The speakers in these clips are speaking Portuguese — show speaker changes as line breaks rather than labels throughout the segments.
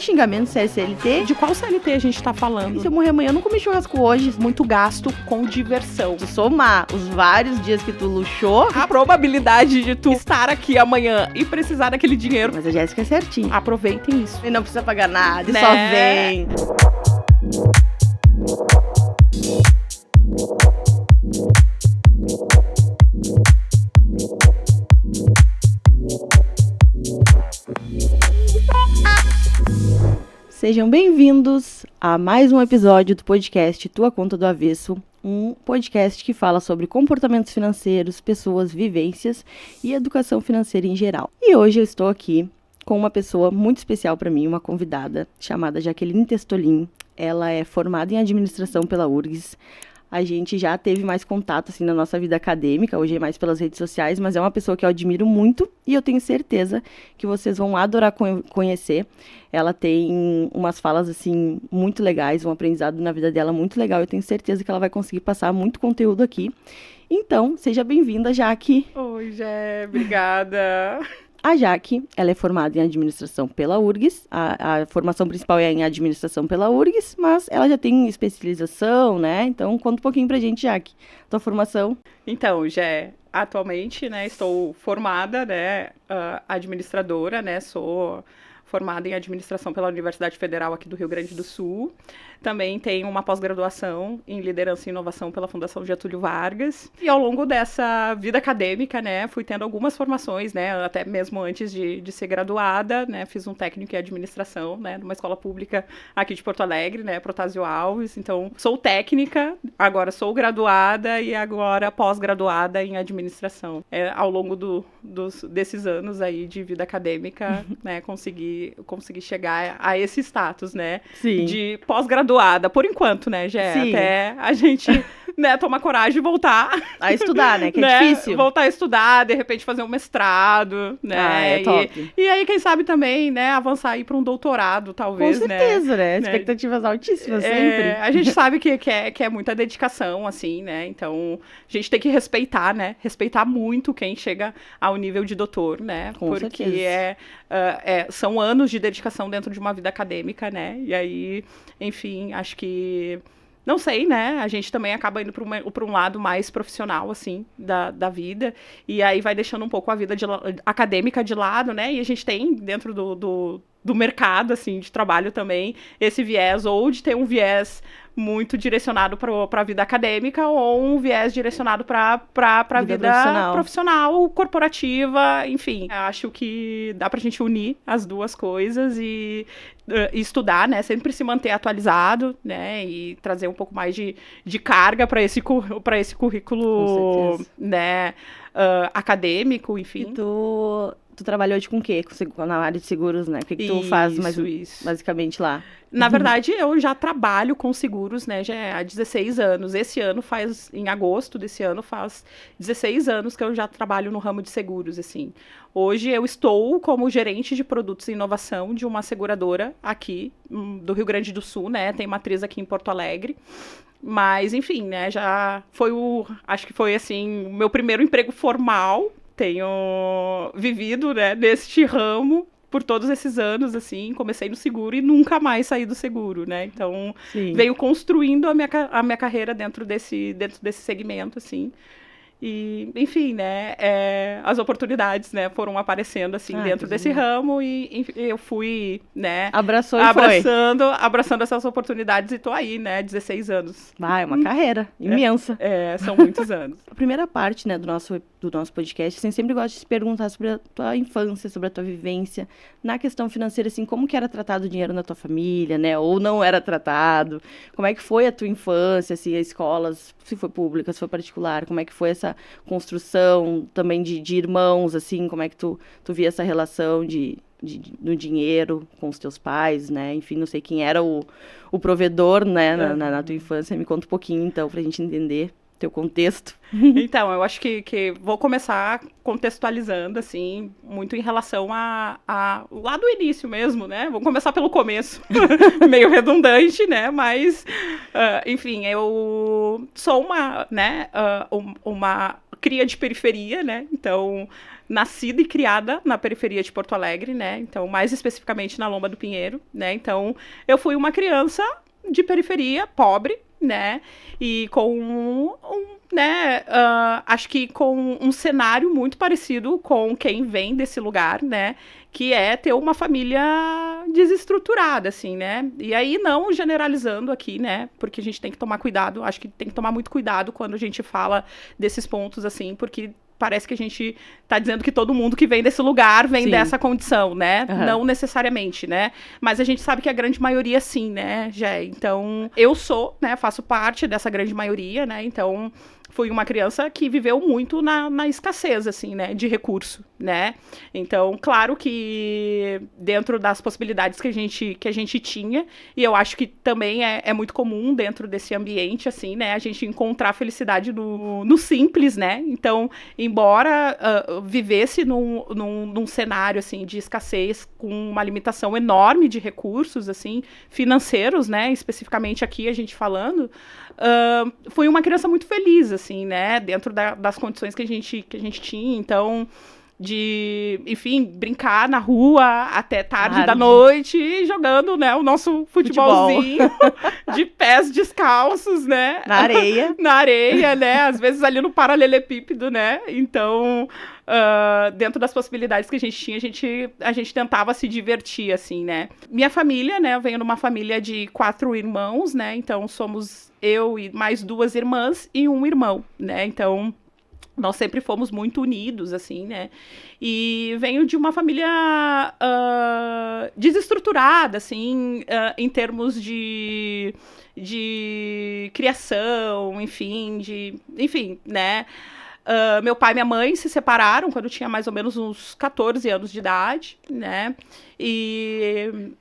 xingamento se é CLT.
De qual CLT a gente tá falando?
Se eu morrer amanhã, eu não comi churrasco hoje.
Muito gasto com diversão.
Se somar os vários dias que tu luxou,
A probabilidade de tu estar aqui amanhã e precisar daquele dinheiro.
mas a Jéssica é certinha.
Aproveitem isso.
E não precisa pagar nada, e
Né?
só vem. Sejam bem-vindos a mais um episódio do podcast Tua Conta do Avesso, um podcast que fala sobre comportamentos financeiros, pessoas, vivências e educação financeira em geral. E hoje eu estou aqui com uma pessoa muito especial para mim, uma convidada chamada Jaqueline Testolin. Ela é formada em administração pela URGS. A gente já teve mais contato assim na nossa vida acadêmica, hoje é mais pelas redes sociais, mas é uma pessoa que eu admiro muito e eu tenho certeza que vocês vão adorar conhecer. Ela tem umas falas assim muito legais, um aprendizado na vida dela muito legal. Eu tenho certeza que ela vai conseguir passar muito conteúdo aqui. Então, seja bem-vinda, Jaque.
Oi, Jé, obrigada.
A Jaque, ela é formada em administração pela URGS, a formação principal é em administração pela URGS, mas ela já tem especialização, né? Então, conta um pouquinho pra gente, Jaque, tua formação.
Então, Jé, atualmente, né, estou formada, né, administradora, né, sou formada em administração pela Universidade Federal aqui do Rio Grande do Sul. Também tenho uma pós-graduação em liderança e inovação pela Fundação Getúlio Vargas. E ao longo dessa vida acadêmica, né, fui tendo algumas formações, né, até mesmo antes de ser graduada, né, fiz um técnico em administração, né, numa escola pública aqui de Porto Alegre, né, Protásio Alves. Então, sou técnica, agora sou graduada e agora pós-graduada em administração. Ao longo desses anos aí de vida acadêmica, né, consegui chegar a esse status, né,
Sim.
de pós-graduada, por enquanto, né, Gé?
Sim.
Até a gente, né, tomar coragem e voltar.
A estudar, né? Que é
né,
difícil.
Voltar a estudar, de repente fazer um mestrado, né?
Ah, é top.
E aí, quem sabe também, né, avançar aí para um doutorado, talvez,
Com certeza, né? Expectativas altíssimas, sempre.
A gente sabe que é muita dedicação, assim, né? Então, a gente tem que respeitar, né? Respeitar muito quem chega ao nível de doutor, né?
Com
Porque
certeza.
são anos de dedicação dentro de uma vida acadêmica, né? E aí, enfim, acho que... Não sei, né? A gente também acaba indo para um lado mais profissional, assim, da vida. E aí vai deixando um pouco a vida acadêmica de lado, né? E a gente tem dentro do mercado, assim, de trabalho também, esse viés, ou de ter um viés muito direcionado para a vida acadêmica, ou um viés direcionado para a vida profissional, corporativa, enfim. Acho que dá para a gente unir as duas coisas e estudar, né, sempre se manter atualizado, né, e trazer um pouco mais de carga para esse currículo, né, acadêmico, enfim.
E tu trabalhou com o quê? Na área de seguros, né? O que tu faz basicamente lá?
Na verdade, eu já trabalho com seguros, né, já há 16 anos. Em agosto desse ano, faz 16 anos que eu já trabalho no ramo de seguros, assim. Hoje eu estou como gerente de produtos e inovação de uma seguradora aqui do Rio Grande do Sul, né, tem matriz aqui em Porto Alegre. Mas, enfim, né, já foi acho que foi, assim, o meu primeiro emprego formal. Tenho vivido, né, neste ramo por todos esses anos, assim, comecei no seguro e nunca mais saí do seguro, né, então
Sim.
Veio construindo a minha carreira dentro desse segmento, assim, e, enfim, né, as oportunidades, né, foram aparecendo, assim, dentro desse ramo e eu fui, né, abraçando essas oportunidades e tô aí, né, 16 anos.
É uma carreira imensa.
São muitos anos.
A primeira parte, né, do nosso podcast, assim, sempre gosto de se perguntar sobre a tua infância, sobre a tua vivência, na questão financeira, assim, como que era tratado o dinheiro na tua família, né, ou não era tratado, como é que foi a tua infância, assim, as escolas, se foi pública, se foi particular, como é que foi essa construção também de irmãos, assim, como é que tu via essa relação do dinheiro com os teus pais, né, enfim, não sei quem era o provedor, né, na tua infância, me conta um pouquinho, então, pra gente entender teu contexto.
Então, eu acho que vou começar contextualizando, assim, muito em relação lá do início mesmo, né? Vou começar pelo começo, meio redundante, né? Mas, enfim, eu sou uma cria de periferia, né? Então, nascida e criada na periferia de Porto Alegre, né? Então, mais especificamente na Lomba do Pinheiro, né? Então, eu fui uma criança de periferia, pobre, né? E com né, acho que com um cenário muito parecido com quem vem desse lugar, né? Que é ter uma família desestruturada, assim, né? E aí, não generalizando aqui, né? Porque a gente tem que tomar cuidado, acho que tem que tomar muito cuidado quando a gente fala desses pontos, assim, porque parece que a gente tá dizendo que todo mundo que vem desse lugar vem dessa condição, né? Não necessariamente, né? Mas a gente sabe que a grande maioria sim, né, Jé? Então, eu sou, né, faço parte dessa grande maioria, né? Então, fui uma criança que viveu muito na escassez, assim, né, de recurso, né? Então, claro que dentro das possibilidades que a gente tinha, e eu acho que também é muito comum dentro desse ambiente, assim, né, a gente encontrar felicidade no simples, né? Então, embora vivesse num cenário, assim, de escassez, com uma limitação enorme de recursos, assim, financeiros, né, especificamente aqui a gente falando, fui uma criança muito feliz, assim, né, dentro das condições que a gente tinha, então, de, enfim, brincar na rua até tarde da noite, jogando, né, o nosso futebolzinho de pés descalços, né.
Na areia.
Na areia, né, às vezes ali no paralelepípedo, né, então, dentro das possibilidades que a gente tinha, a gente tentava se divertir, assim, né. Minha família, né, eu venho de uma família de 4 irmãos, né, então somos eu e mais 2 irmãs e um irmão, né, então nós sempre fomos muito unidos, assim, né? E venho de uma família desestruturada, assim, em termos de criação, enfim, né? Meu pai e minha mãe se separaram quando eu tinha mais ou menos uns 14 anos de idade, né? E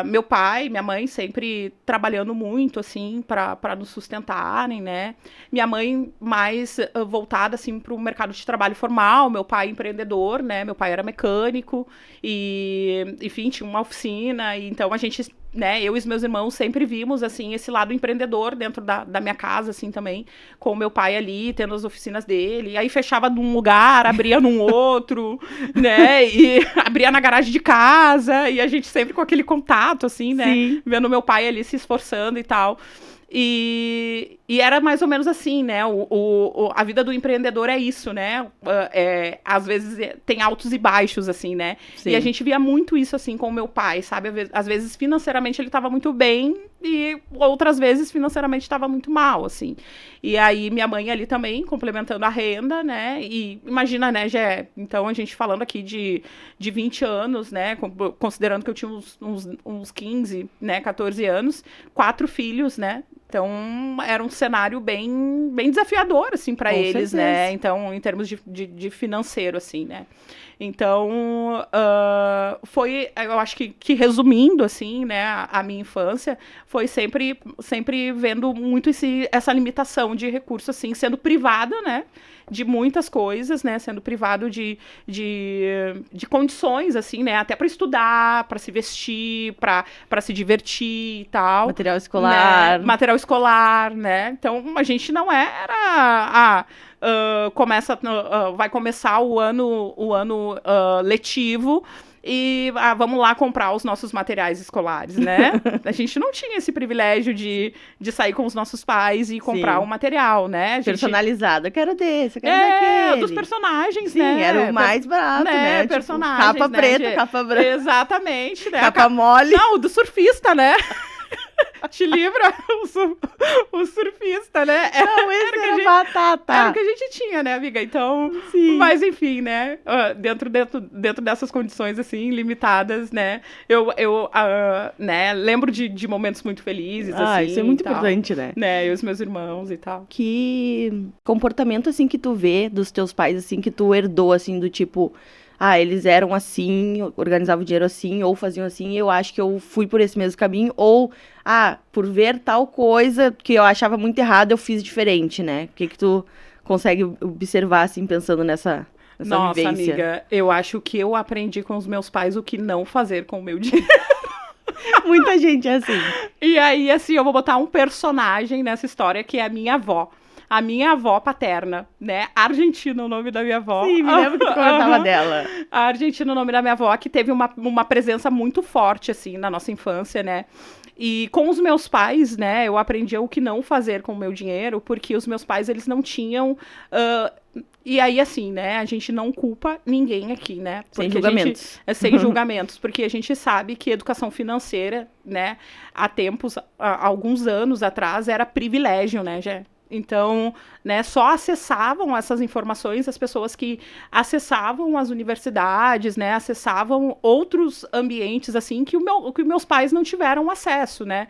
meu pai e minha mãe sempre trabalhando muito, assim, para nos sustentarem, né? Minha mãe mais voltada, assim, para o mercado de trabalho formal, meu pai empreendedor, né? Meu pai era mecânico e, enfim, tinha uma oficina, e então a gente, né, eu e os meus irmãos sempre vimos, assim, esse lado empreendedor dentro da minha casa, assim, também, com o meu pai ali, tendo as oficinas dele, e aí fechava num lugar, abria num outro, né, e abria na garagem de casa, e a gente sempre com aquele contato, assim, né, vendo meu pai ali se esforçando e tal. E era mais ou menos assim, né? A vida do empreendedor é isso, né? Às vezes tem altos e baixos, assim, né? Sim. E a gente via muito isso, assim, com o meu pai, sabe? Às vezes, financeiramente, ele estava muito bem e outras vezes, financeiramente, estava muito mal, assim. E aí, minha mãe ali também, complementando a renda, né? E imagina, né, Gé? Então, a gente falando aqui de 20 anos, né? Considerando que eu tinha uns 15, né? 14 anos, 4 filhos, né? Então, era um cenário bem desafiador, assim, para eles, certeza, né? Então, em termos de financeiro, assim, né? Então, eu acho que resumindo, assim, né, a minha infância, foi sempre vendo muito essa limitação de recursos, assim, sendo privada, né, de muitas coisas, né, sendo privado de condições, assim, né, até para estudar, para se vestir, para se divertir e tal.
Material escolar.
Né? Material escolar, né? Então, a gente não era... vai começar o ano letivo e vamos lá comprar os nossos materiais escolares, né? A gente não tinha esse privilégio de sair com os nossos pais e comprar o material, né?
Personalizado, eu quero desse, eu quero daquele.
Dos personagens,
sim,
né?
Sim, era o mais barato, né?
Personagens,
tipo, capa preta, capa branca.
Exatamente, né?
Capa mole.
Não, do surfista, né? Te livra o surfista, né?
Não, esse era batata.
Era o que a gente tinha, né, amiga? Então, sim. Mas enfim, né? Dentro dessas condições, assim, limitadas, né? Eu né, lembro de momentos muito felizes, assim.
Isso é muito importante, né?
Eu e os meus irmãos e tal.
Que comportamento, assim, que tu vê dos teus pais, assim, que tu herdou, assim, do tipo... eles eram assim, organizavam o dinheiro assim, ou faziam assim, e eu acho que eu fui por esse mesmo caminho, ou, por ver tal coisa que eu achava muito errado, eu fiz diferente, né? O que tu consegue observar, assim, pensando nessa
Nossa,
vivência?
Amiga, eu acho que eu aprendi com os meus pais o que não fazer com o meu dinheiro.
Muita gente é assim.
E aí, assim, eu vou botar um personagem nessa história, que é a minha avó. A minha avó paterna, né? Argentina, o nome da minha avó.
Sim, me lembro que tu comentava dela.
A Argentina, o nome da minha avó, que teve uma presença muito forte, assim, na nossa infância, né? E com os meus pais, né, eu aprendi o que não fazer com o meu dinheiro, porque os meus pais, eles não tinham... e aí, assim, né, a gente não culpa ninguém aqui, né?
Sem julgamentos.
Sem julgamentos, porque a gente sabe que educação financeira, né, há alguns anos atrás, era privilégio, né, Gé? Então, né, só acessavam essas informações as pessoas que acessavam as universidades, né, acessavam outros ambientes, assim, que meus pais não tiveram acesso, né.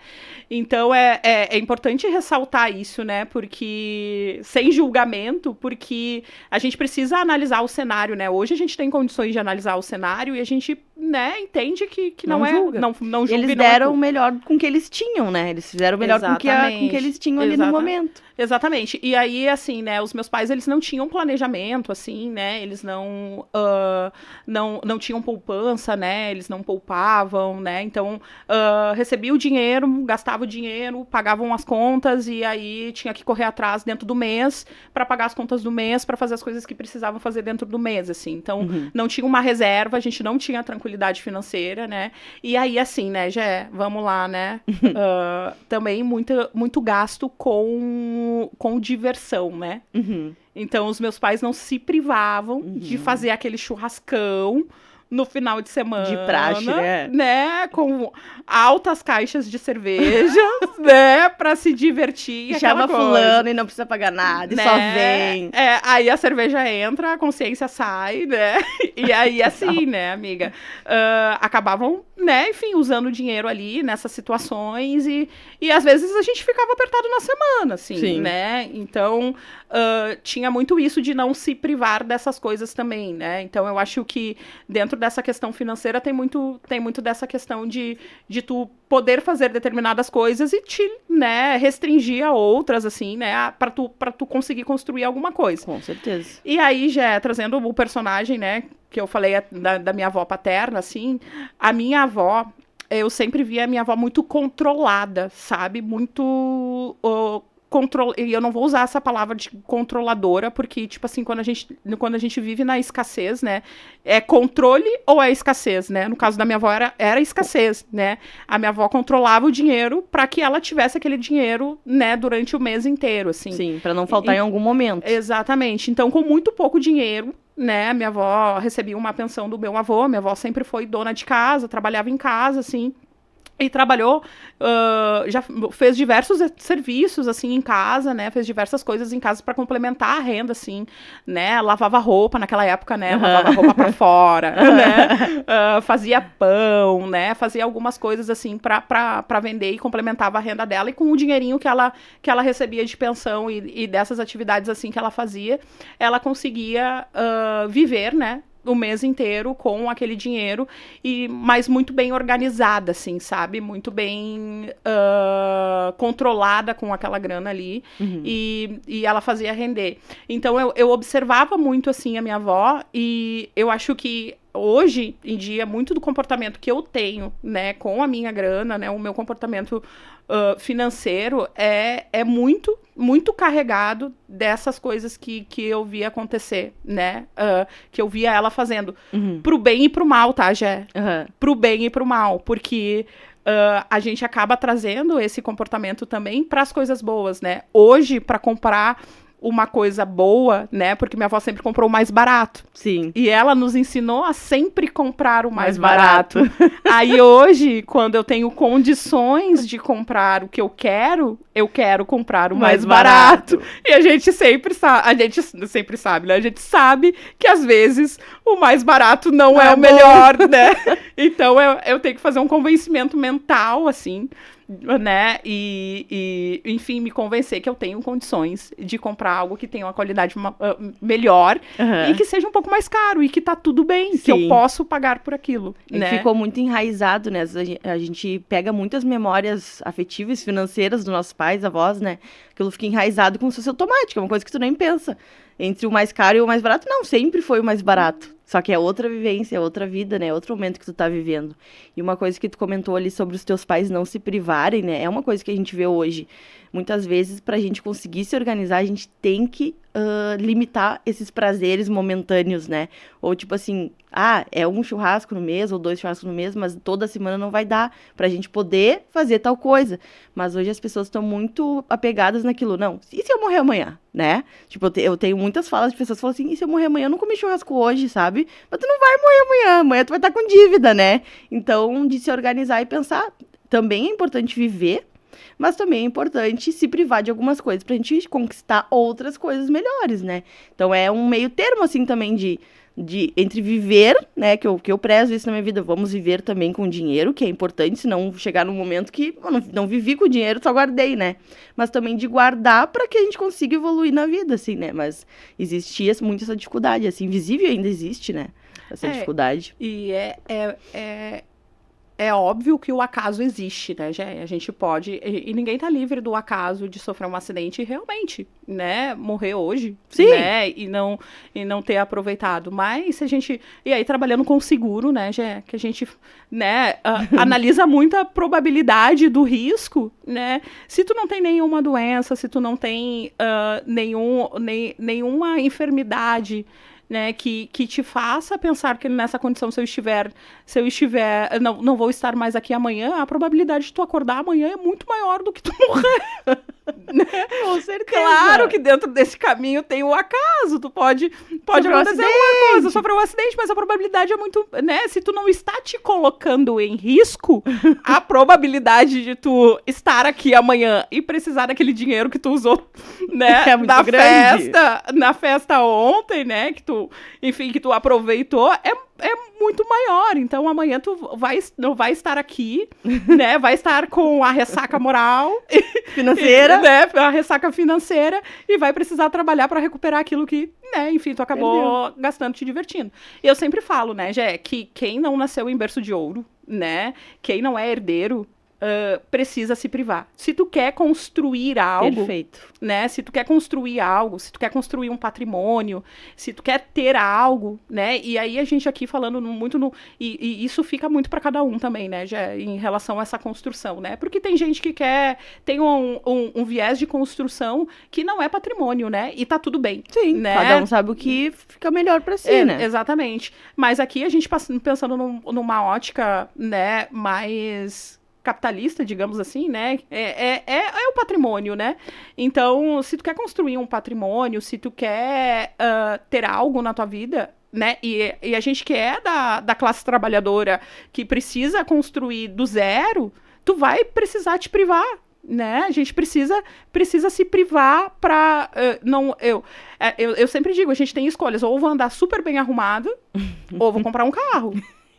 Então, é importante ressaltar isso, né, porque, sem julgamento, porque a gente precisa analisar o cenário, né. Hoje a gente tem condições de analisar o cenário e a gente, né, entende que não
julga.
Não julga.
Eles deram o melhor com o que eles tinham, né, eles fizeram o melhor com o que eles tinham ali no momento.
Exatamente. E aí, assim, né, os meus pais, eles não tinham planejamento, assim, né, eles não tinham poupança, né, eles não poupavam, né, então, recebia o dinheiro, gastava o dinheiro, pagavam as contas e aí tinha que correr atrás dentro do mês para pagar as contas do mês, para fazer as coisas que precisavam fazer dentro do mês, assim. Então, não tinha uma reserva, a gente não tinha tranquilidade financeira, né, e aí, assim, né, vamos lá, né, também muito gasto com diversão, né? Então, os meus pais não se privavam de fazer aquele churrascão no final de semana.
De praxe,
né? Com altas caixas de cerveja, né? Pra se divertir.
Chama fulano e não precisa pagar nada, né? E só vem.
Aí a cerveja entra, a consciência sai, né? E aí, assim, né, amiga? Acabavam, né, enfim, usando o dinheiro ali nessas situações e às vezes a gente ficava apertado na semana, assim,
Sim.
né? Então, tinha muito isso de não se privar dessas coisas também, né? Então, eu acho que dentro dessa questão financeira tem muito dessa questão de tu poder fazer determinadas coisas e te, né, restringir a outras, assim, né, pra tu conseguir construir alguma coisa.
Com certeza.
E aí, já trazendo o personagem, né, que eu falei da minha avó paterna, assim, a minha avó, eu sempre via a minha avó muito controlada, sabe? Muito... E eu não vou usar essa palavra de controladora, porque, tipo assim, quando a gente vive na escassez, né, é controle ou é escassez, né? No caso da minha avó era escassez, né? A minha avó controlava o dinheiro para que ela tivesse aquele dinheiro, né, durante o mês inteiro, assim.
Sim, para não faltar em algum momento.
Exatamente. Então, com muito pouco dinheiro, né, minha avó recebia uma pensão do meu avô, minha avó sempre foi dona de casa, trabalhava em casa, assim, e trabalhou, já fez diversos serviços, assim, em casa, né, fez diversas coisas em casa para complementar a renda, assim, né, lavava roupa naquela época, né, lavava roupa para fora, né, fazia pão, né, fazia algumas coisas, assim, para vender e complementava a renda dela, e com o dinheirinho que ela recebia de pensão e dessas atividades, assim, que ela fazia, ela conseguia viver, né, o mês inteiro com aquele dinheiro, mas muito bem organizada, assim, sabe? Muito bem controlada com aquela grana ali, e ela fazia render. Então, eu observava muito, assim, a minha avó, e eu acho que hoje em dia, muito do comportamento que eu tenho, né, com a minha grana, né, o meu comportamento financeiro é muito, muito carregado dessas coisas que eu via acontecer, né, que eu via ela fazendo, pro bem e pro mal, tá, Gé? Pro bem e pro mal, porque a gente acaba trazendo esse comportamento também para as coisas boas, né? Hoje, para comprar uma coisa boa, né? Porque minha avó sempre comprou o mais barato.
Sim.
E ela nos ensinou a sempre comprar o mais barato. Aí hoje, quando eu tenho condições de comprar o que eu quero comprar o mais barato. E a gente sempre sabe, né? A gente sabe que às vezes o mais barato não é o melhor, né? Então eu tenho que fazer um convencimento mental, assim, né, e enfim, me convencer que eu tenho condições de comprar algo que tenha uma qualidade melhor e que seja um pouco mais caro e que tá tudo bem, que eu posso pagar por aquilo, né?
Ficou muito enraizado, né, a gente pega muitas memórias afetivas, financeiras dos nossos pais, avós, né, aquilo fica enraizado como se fosse automático, é uma coisa que tu nem pensa. Entre o mais caro e o mais barato, não, sempre foi o mais barato. Só que é outra vivência, é outra vida, né? É outro momento que tu tá vivendo. E uma coisa que tu comentou ali sobre os teus pais não se privarem, né? É uma coisa que a gente vê hoje. Muitas vezes, pra gente conseguir se organizar, a gente tem que limitar esses prazeres momentâneos, né? Ou tipo assim, é um churrasco no mês, ou 2 churrascos no mês, mas toda semana não vai dar pra gente poder fazer tal coisa. Mas hoje as pessoas estão muito apegadas naquilo. Não, e se eu morrer amanhã, né? Tipo, eu tenho muitas falas de pessoas que falam assim, e se eu morrer amanhã? Eu não comi churrasco hoje, sabe? Mas tu não vai morrer amanhã tu vai estar com dívida, né? Então, de se organizar e pensar, também é importante viver, mas também é importante se privar de algumas coisas pra gente conquistar outras coisas melhores, né? Então é um meio termo, assim, também entre viver, né, que eu prezo isso na minha vida, vamos viver também com dinheiro, que é importante, senão chegar num momento que eu não vivi com dinheiro, só guardei, né? Mas também de guardar para que a gente consiga evoluir na vida, assim, né? Mas existia muito essa dificuldade, assim, invisível ainda existe, né? Essa dificuldade.
E é óbvio que o acaso existe, né, Gé? A gente pode... E ninguém tá livre do acaso de sofrer um acidente e realmente, né? Morrer hoje,
sim,
né? E não ter aproveitado. Mas se a gente... E aí, trabalhando com seguro, né, Gé? Que a gente, né, analisa muito a probabilidade do risco, né? Se tu não tem nenhuma doença, se tu não tem nenhuma enfermidade, né, que te faça pensar que nessa condição, se eu estiver, não vou estar mais aqui amanhã, a probabilidade de tu acordar amanhã é muito maior do que tu morrer. Né?
Com certeza.
Claro que dentro desse caminho tem o acaso, tu pode acontecer alguma coisa, sofrer um acidente, mas a probabilidade é muito, né, se tu não está te colocando em risco, a probabilidade de tu estar aqui amanhã e precisar daquele dinheiro que tu usou, né, na festa ontem, né, que tu aproveitou, é muito maior. Então, amanhã tu não vai estar aqui, né? Vai estar com a ressaca moral
financeira,
né? A ressaca financeira e vai precisar trabalhar para recuperar aquilo que, né? Enfim, tu acabou gastando, te divertindo. E eu sempre falo, né, Gé, que quem não nasceu em berço de ouro, né? Quem não é herdeiro, precisa se privar. Se tu quer construir algo,
perfeito,
né? Se tu quer construir algo, se tu quer construir um patrimônio, se tu quer ter algo, né? E aí a gente aqui falando muito e isso fica muito para cada um também, né? Já em relação a essa construção, né? Porque tem gente que tem um viés de construção que não é patrimônio, né? E tá tudo bem.
Sim,
né?
Cada um sabe o que fica melhor para si, né?
Exatamente. Mas aqui a gente pensando numa ótica, né? Mais capitalista, digamos assim, né? É o patrimônio, né? Então, se tu quer construir um patrimônio, se tu quer ter algo na tua vida, né? E a gente que é da classe trabalhadora, que precisa construir do zero, tu vai precisar te privar, né? A gente precisa se privar para eu sempre digo, a gente tem escolhas, ou vou andar super bem arrumado, ou vou comprar um carro.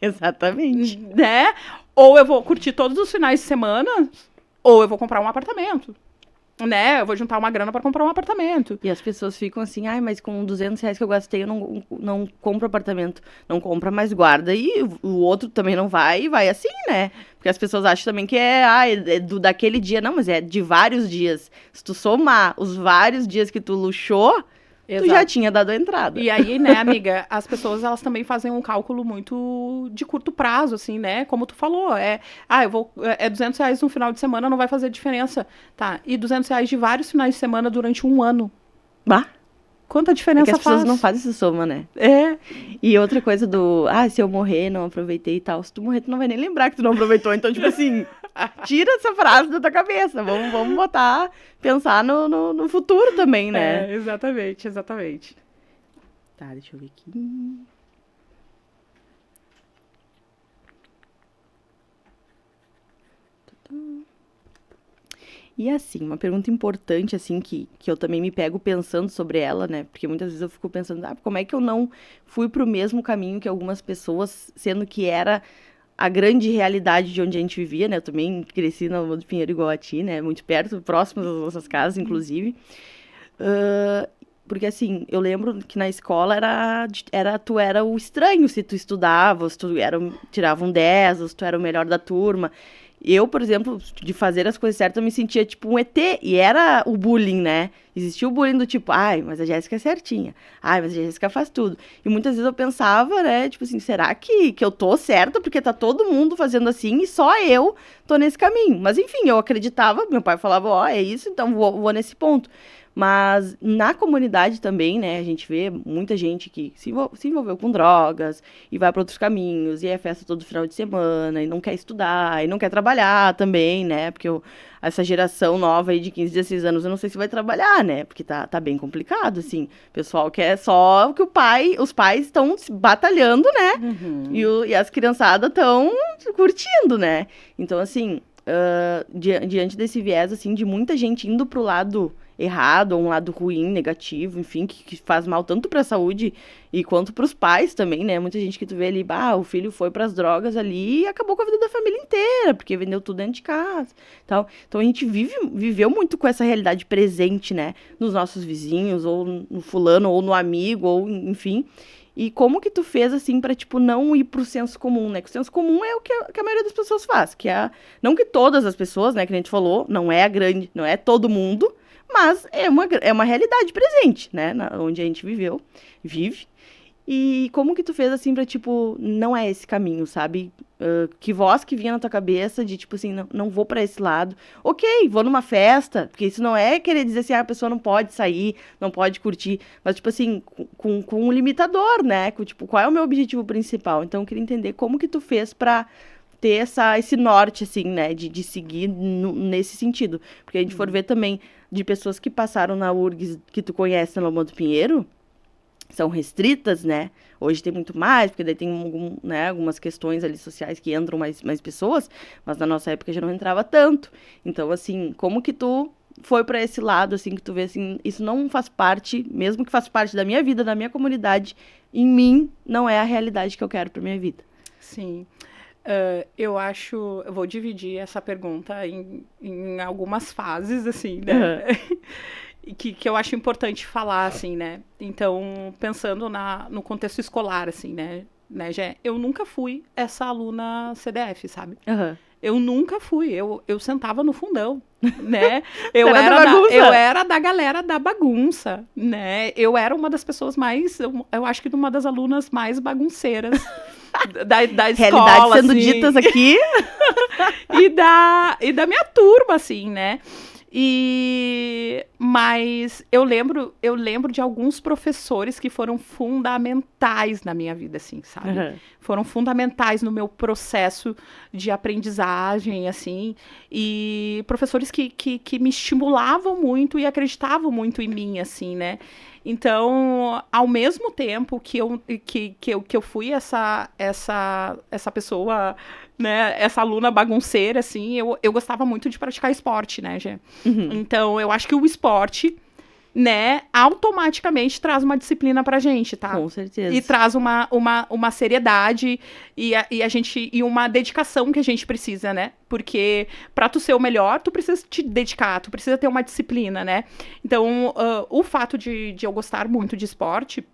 Exatamente.
Né? Ou eu vou curtir todos os finais de semana, ou eu vou comprar um apartamento. Né? Eu vou juntar uma grana para comprar um apartamento.
E as pessoas ficam assim, mas com R$200 que eu gastei, eu não compro apartamento. Não compra, mas guarda. E o outro também não vai, e vai assim, né? Porque as pessoas acham também que daquele dia. Não, mas é de vários dias. Se tu somar os vários dias que tu luxou, tu já tinha dado a entrada.
E aí, né, amiga, as pessoas, elas também fazem um cálculo muito de curto prazo, assim, né? Como tu falou, é R$200 no final de semana, não vai fazer diferença. Tá, e R$200 de vários finais de semana durante um ano.
Bah!
Quanta diferença faz?
As pessoas não fazem essa soma, né? E outra coisa se eu morrer, não aproveitei e tal. Se tu morrer, tu não vai nem lembrar que tu não aproveitou. Então, tipo assim, tira essa frase da tua cabeça. Vamos pensar no futuro também, né?
Exatamente.
Tá, deixa eu ver aqui. E assim, uma pergunta importante, assim, que eu também me pego pensando sobre ela, né? Porque muitas vezes eu fico pensando, como é que eu não fui pro mesmo caminho que algumas pessoas, sendo que era a grande realidade de onde a gente vivia, né? Eu também cresci na Lua do Pinheiro igual a ti, né? Muito perto, próximo das nossas casas, inclusive. Porque, assim, eu lembro que na escola tu era o estranho se tu estudava, ou se tu tirava um 10, ou se tu era o melhor da turma. Eu, por exemplo, de fazer as coisas certas, eu me sentia tipo um ET. E era o bullying, né? Existia o bullying do tipo, ai, mas a Jéssica é certinha. Ai, mas a Jéssica faz tudo. E muitas vezes eu pensava, né, tipo assim, será que eu tô certa? Porque tá todo mundo fazendo assim e só eu tô nesse caminho. Mas enfim, eu acreditava, meu pai falava, ó, é isso, então vou nesse ponto. Mas na comunidade também, né, a gente vê muita gente que se envolveu com drogas e vai para outros caminhos, e é festa todo final de semana, e não quer estudar, e não quer trabalhar também, né, porque essa geração nova aí de 15, 16 anos, eu não sei se vai trabalhar, né, porque tá bem complicado, assim, o pessoal quer só que os pais estão batalhando, né, e as criançadas estão curtindo, né, então, assim, diante desse viés, assim, de muita gente indo pro lado errado, ou um lado ruim, negativo, enfim, que faz mal tanto para a saúde e quanto para os pais também, né? Muita gente que tu vê ali, o filho foi para as drogas ali e acabou com a vida da família inteira, porque vendeu tudo dentro de casa, tal. Então a gente viveu muito com essa realidade presente, né? Nos nossos vizinhos, ou no fulano, ou no amigo, ou enfim. E como que tu fez, assim, pra, tipo, não ir pro senso comum, né? Que o senso comum é o que a maioria das pessoas faz, não que todas as pessoas, né, que a gente falou, não é todo mundo, mas é uma realidade presente, né? Onde a gente vive. E como que tu fez, assim, pra, tipo, não é esse caminho, sabe? Que voz que vinha na tua cabeça de, tipo assim, não vou pra esse lado. Ok, vou numa festa, porque isso não é querer dizer assim, a pessoa não pode sair, não pode curtir, mas, tipo assim, com um limitador, né? Tipo, qual é o meu objetivo principal? Então, eu queria entender como que tu fez pra ter esse norte, assim, né? De seguir nesse sentido. Porque a gente for ver também de pessoas que passaram na URGS, que tu conhece na Lomba do Pinheiro, são restritas, né? Hoje tem muito mais, porque daí tem algumas questões ali sociais que entram mais pessoas, mas na nossa época já não entrava tanto. Então, assim, como que tu foi para esse lado, assim, que tu vê, assim, isso não faz parte, mesmo que faça parte da minha vida, da minha comunidade, em mim, não é a realidade que eu quero para minha vida.
Sim. Eu vou dividir essa pergunta em algumas fases, assim, né? Que eu acho importante falar, assim, né? Então, pensando no contexto escolar, assim, né, Gé? Eu nunca fui essa aluna CDF, sabe? Eu nunca fui. Eu sentava no fundão, né? Eu era da galera da bagunça, né? Eu era uma das pessoas eu acho que uma das alunas mais bagunceiras da escola,
realidade sendo
assim.
ditas aqui.
e da minha turma, assim, né? Mas eu lembro de alguns professores que foram fundamentais na minha vida, assim, sabe? Foram fundamentais no meu processo de aprendizagem, assim, e professores que me estimulavam muito e acreditavam muito em mim, assim, né? Então, ao mesmo tempo que eu fui essa pessoa, né, essa aluna bagunceira, assim, eu gostava muito de praticar esporte, né, Gê? Então, eu acho que o esporte, né, automaticamente traz uma disciplina pra gente, tá?
Com certeza.
E traz uma seriedade e uma dedicação que a gente precisa, né? Porque pra tu ser o melhor, tu precisa te dedicar, tu precisa ter uma disciplina, né? Então, o fato de eu gostar muito de esporte,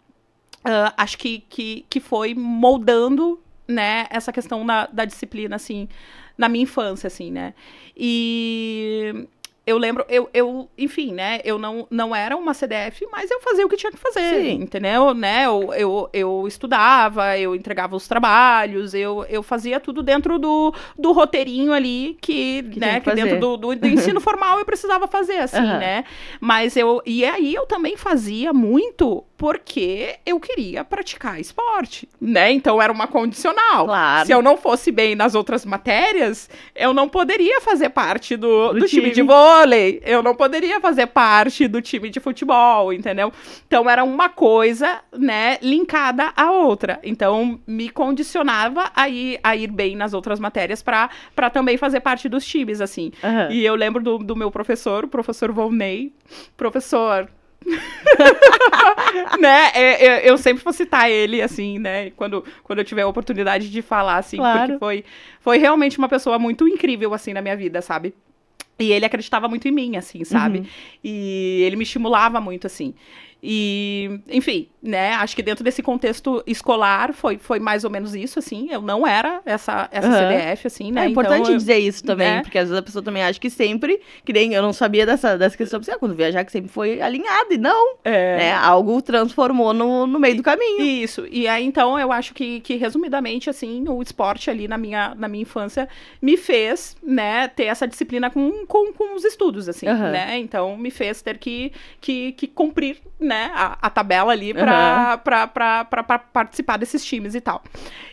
acho que foi moldando, né, essa questão da disciplina, assim, na minha infância, assim, né? E eu lembro, enfim, né, eu não era uma CDF, mas eu fazia o que tinha que fazer,
Sim.
entendeu? Né, eu estudava, eu entregava os trabalhos, eu fazia tudo dentro do roteirinho ali que né, que dentro do ensino formal eu precisava fazer, assim, né? Mas e aí eu também fazia muito porque eu queria praticar esporte, né? Então era uma condicional.
Claro.
Se eu não fosse bem nas outras matérias, eu não poderia fazer parte do time de vôlei, eu não poderia fazer parte do time de futebol, entendeu? Então era uma coisa, né, linkada à outra. Então me condicionava a ir bem nas outras matérias para também fazer parte dos times, assim. E eu lembro do meu professor, o professor Volney, professor... né, eu sempre vou citar ele, assim, né, quando eu tiver a oportunidade de falar, assim,
claro.
Porque foi realmente uma pessoa muito incrível, assim, na minha vida, sabe? E ele acreditava muito em mim, assim, sabe? E ele me estimulava muito, assim. E, enfim, né, acho que dentro desse contexto escolar foi mais ou menos isso, assim, eu não era essa CDF, assim, né.
É importante
então,
dizer isso também,
né?
porque às vezes a pessoa também acha que sempre, que nem eu não sabia dessa questão, assim, quando viajar que sempre foi alinhado, e não, né, algo transformou no meio do caminho.
Isso, e aí então eu acho que resumidamente, assim, o esporte ali na minha infância me fez, né, ter essa disciplina com os estudos, assim, né, então me fez ter que cumprir, né, a tabela ali pra participar desses times e tal.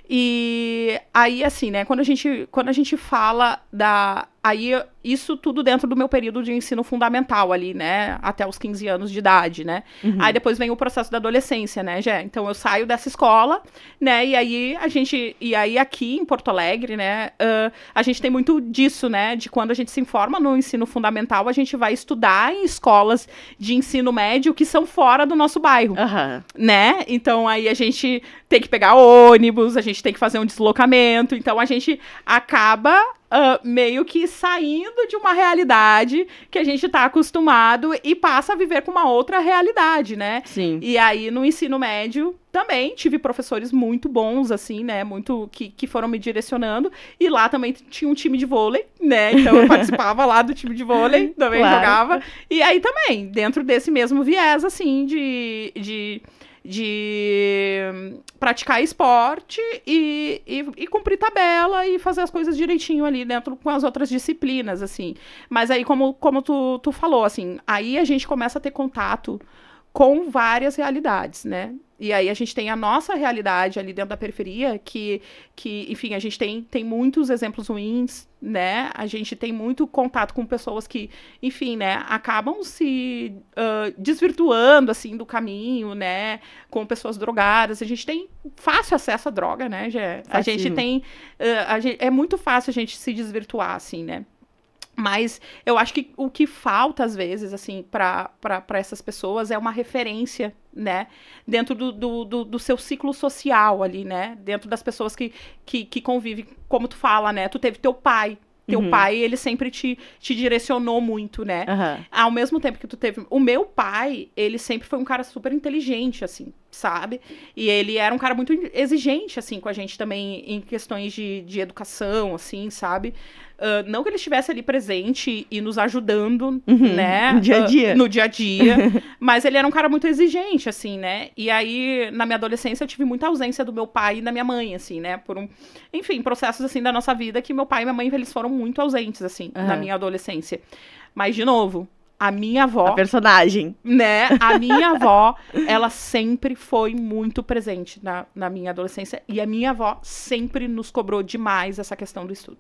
E aí, assim, né, quando a gente fala aí, isso tudo dentro do meu período de ensino fundamental ali, né, até os 15 anos de idade, né. Aí depois vem o processo da adolescência, né, Gé? Então eu saio dessa escola, né, e aí aqui em Porto Alegre, né, a gente tem muito disso, né, de quando a gente se informa no ensino fundamental, a gente vai estudar em escolas de ensino médio que são fora do nosso bairro, né? Então aí a gente tem que pegar ônibus, a gente tem que fazer um deslocamento, então a gente acaba meio que saindo de uma realidade que a gente tá acostumado e passa a viver com uma outra realidade, né?
Sim.
E aí, no ensino médio, também tive professores muito bons, assim, né? Muito que foram me direcionando. E lá também tinha um time de vôlei, né? Então eu participava lá do time de vôlei, também jogava. E aí também, dentro desse mesmo viés, assim, de praticar esporte e cumprir tabela e fazer as coisas direitinho ali dentro com as outras disciplinas, assim. Mas aí, como tu falou, assim, aí a gente começa a ter contato com várias realidades, né? E aí a gente tem a nossa realidade ali dentro da periferia, que enfim, a gente tem muitos exemplos ruins, né? A gente tem muito contato com pessoas que, enfim, né, acabam se desvirtuando, assim, do caminho, né? Com pessoas drogadas. A gente tem fácil acesso à droga, né, Gé? A gente tem... é muito fácil a gente se desvirtuar, assim, né? Mas eu acho que o que falta, às vezes, assim, para essas pessoas é uma referência, né? Dentro do seu ciclo social ali, né? Dentro das pessoas que convivem, como tu fala, né? Tu teve teu pai. Teu pai, ele sempre te direcionou muito, né? Ao mesmo tempo que tu teve... O meu pai, ele sempre foi um cara super inteligente, assim, sabe? E ele era um cara muito exigente, assim, com a gente também em questões de educação, assim, sabe? Não que ele estivesse ali presente e nos ajudando, né?
No dia a dia.
No dia a dia. Mas ele era um cara muito exigente, assim, né? E aí, na minha adolescência, eu tive muita ausência do meu pai e da minha mãe, assim, né? Por enfim, processos, assim, da nossa vida que meu pai e minha mãe, eles foram muito ausentes, assim, na minha adolescência. Mas, de novo, a minha avó...
A personagem.
Né? A minha avó, ela sempre foi muito presente na minha adolescência. E a minha avó sempre nos cobrou demais essa questão do estudo,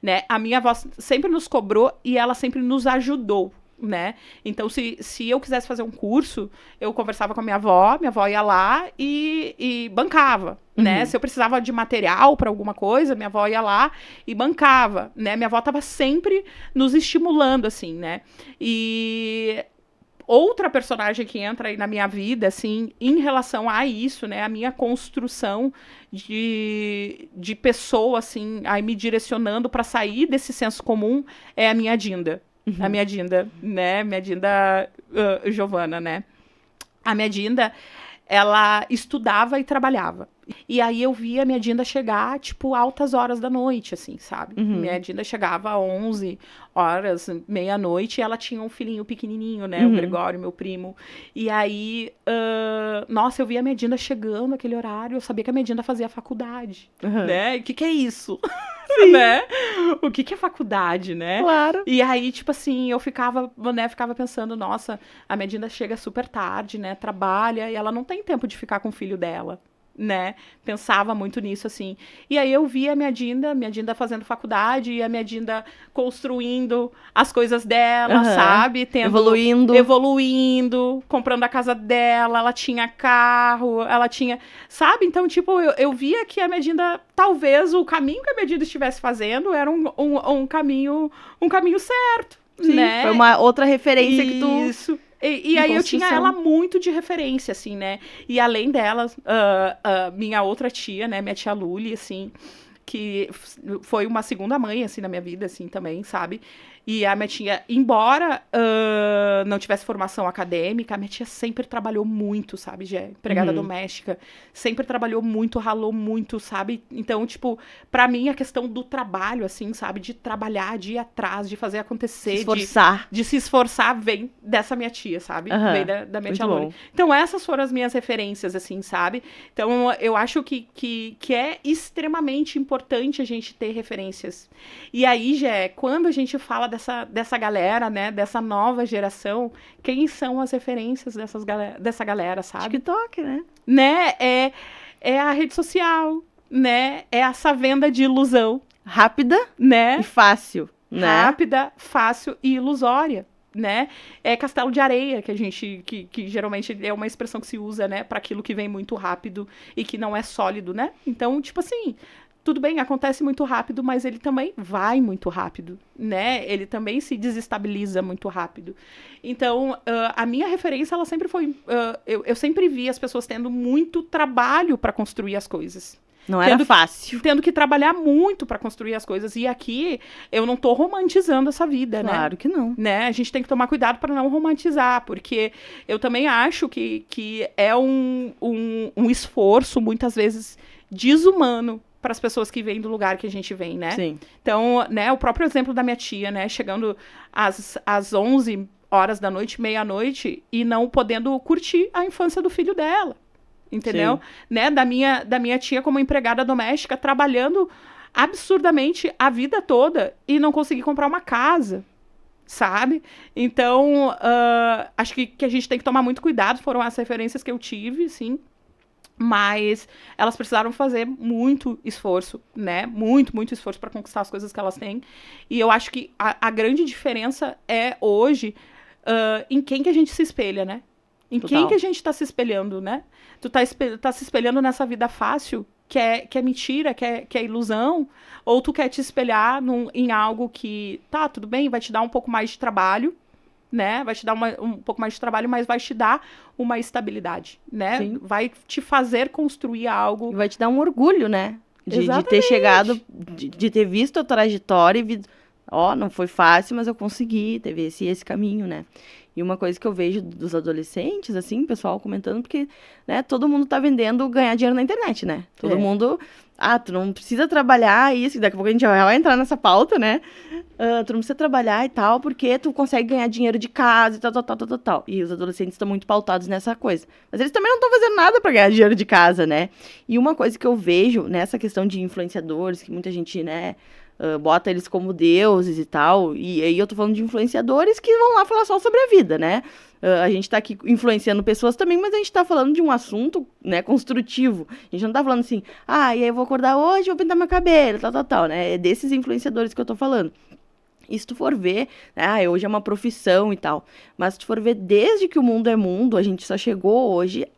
né? A minha avó sempre nos cobrou e ela sempre nos ajudou, né? Então, se eu quisesse fazer um curso, eu conversava com a minha avó ia lá e bancava, né? Se eu precisava de material para alguma coisa, minha avó ia lá e bancava, né? Minha avó estava sempre nos estimulando, assim, né? E outra personagem que entra aí na minha vida, assim, em relação a isso, né? A minha construção de pessoa, assim, aí me direcionando para sair desse senso comum é a minha Dinda. A minha Dinda, né? Minha Dinda Giovana, né? A minha Dinda, ela estudava e trabalhava. E aí eu via a minha Dinda chegar, tipo, altas horas da noite, assim, sabe? Minha Dinda chegava às 11 horas, meia-noite, e ela tinha um filhinho pequenininho, né? O Gregório, meu primo. E aí, nossa, eu via a minha Dinda chegando naquele horário, eu sabia que a minha Dinda fazia faculdade, né? O que é isso? Né? O que é faculdade, né?
Claro.
E aí, tipo assim, eu ficava pensando, nossa, a minha Dinda chega super tarde, né? Trabalha, e ela não tem tempo de ficar com o filho dela, né? Pensava muito nisso, assim. E aí eu via a minha Dinda fazendo faculdade, e a minha Dinda construindo as coisas dela, sabe? Evoluindo, comprando a casa dela, ela tinha carro, ela tinha... Sabe? Então, tipo, eu via que a minha Dinda, talvez o caminho que a minha Dinda estivesse fazendo era um caminho certo.
Sim,
né?
Foi uma outra referência que tu...
Isso. E aí eu tinha ela muito de referência, assim, né? E além dela, minha outra tia, né? Minha tia Luli, assim... que foi uma segunda mãe, assim, na minha vida, assim, também, sabe? E a minha tia, embora não tivesse formação acadêmica, a minha tia sempre trabalhou muito, sabe, Gé? Empregada doméstica, sempre trabalhou muito, ralou muito, sabe? Então, tipo, pra mim, a questão do trabalho, assim, sabe? De trabalhar, de ir atrás, de fazer acontecer.
Se esforçar.
De se esforçar, vem dessa minha tia, sabe? Vem da minha tia Lúlia. Então, essas foram as minhas referências, assim, sabe? Então, eu acho que é extremamente importante a gente ter referências. E aí, Gé, quando a gente fala dessa galera, né? Dessa nova geração, quem são as referências dessa galera, sabe?
TikTok, né?
É a rede social, né? É essa venda de ilusão.
Rápida,
né?
E fácil, né?
Rápida, fácil e ilusória, né? É castelo de areia, que geralmente é uma expressão que se usa, né? Para aquilo que vem muito rápido e que não é sólido, né? Então, tipo assim, tudo bem, acontece muito rápido, mas ele também vai muito rápido, né? Ele também se desestabiliza muito rápido. Então, a minha referência, ela sempre foi... eu sempre vi as pessoas tendo muito trabalho para construir as coisas.
Não era fácil.
Tendo que trabalhar muito para construir as coisas. E aqui, eu não tô romantizando essa vida, né?
Claro que não.
Né? A gente tem que tomar cuidado para não romantizar, porque eu também acho que é um esforço, muitas vezes, desumano para as pessoas que vêm do lugar que a gente vem, né?
Sim.
Então, né, o próprio exemplo da minha tia, né? Chegando às 11 horas da noite, meia-noite, e não podendo curtir a infância do filho dela. Entendeu? Né? Da minha tia como empregada doméstica, trabalhando absurdamente a vida toda e não conseguir comprar uma casa, sabe? Então, acho que a gente tem que tomar muito cuidado, foram as referências que eu tive, sim, mas elas precisaram fazer muito esforço, né? Muito, muito esforço para conquistar as coisas que elas têm, e eu acho que a grande diferença é hoje em quem que a gente se espelha, né? Em
Total.
quem que a gente tá se espelhando, né? Tu tá se espelhando nessa vida fácil, que é mentira, que é ilusão, ou tu quer te espelhar em algo que, tá, tudo bem, vai te dar um pouco mais de trabalho, né? Vai te dar um pouco mais de trabalho, mas vai te dar uma estabilidade, né?
Sim.
Vai te fazer construir algo.
E vai te dar um orgulho, né? De ter chegado, de ter visto a trajetória e não foi fácil, mas eu consegui, teve esse caminho, né? E uma coisa que eu vejo dos adolescentes, assim, pessoal comentando, porque, né, todo mundo tá vendendo ganhar dinheiro na internet, né? Todo mundo, tu não precisa trabalhar isso, daqui a pouco a gente já vai entrar nessa pauta, né? Tu não precisa trabalhar e tal, porque tu consegue ganhar dinheiro de casa e tal. E os adolescentes estão muito pautados nessa coisa. Mas eles também não estão fazendo nada pra ganhar dinheiro de casa, né? E uma coisa que eu vejo nessa questão de influenciadores, que muita gente, né, bota eles como deuses e tal, e aí eu tô falando de influenciadores que vão lá falar só sobre a vida, né? A gente tá aqui influenciando pessoas também, mas a gente tá falando de um assunto, né, construtivo. A gente não tá falando assim, e aí eu vou acordar hoje, vou pintar meu cabelo, tal, né? É desses influenciadores que eu tô falando. E se tu for ver, hoje é uma profissão e tal, mas se tu for ver, desde que o mundo é mundo, a gente só chegou hoje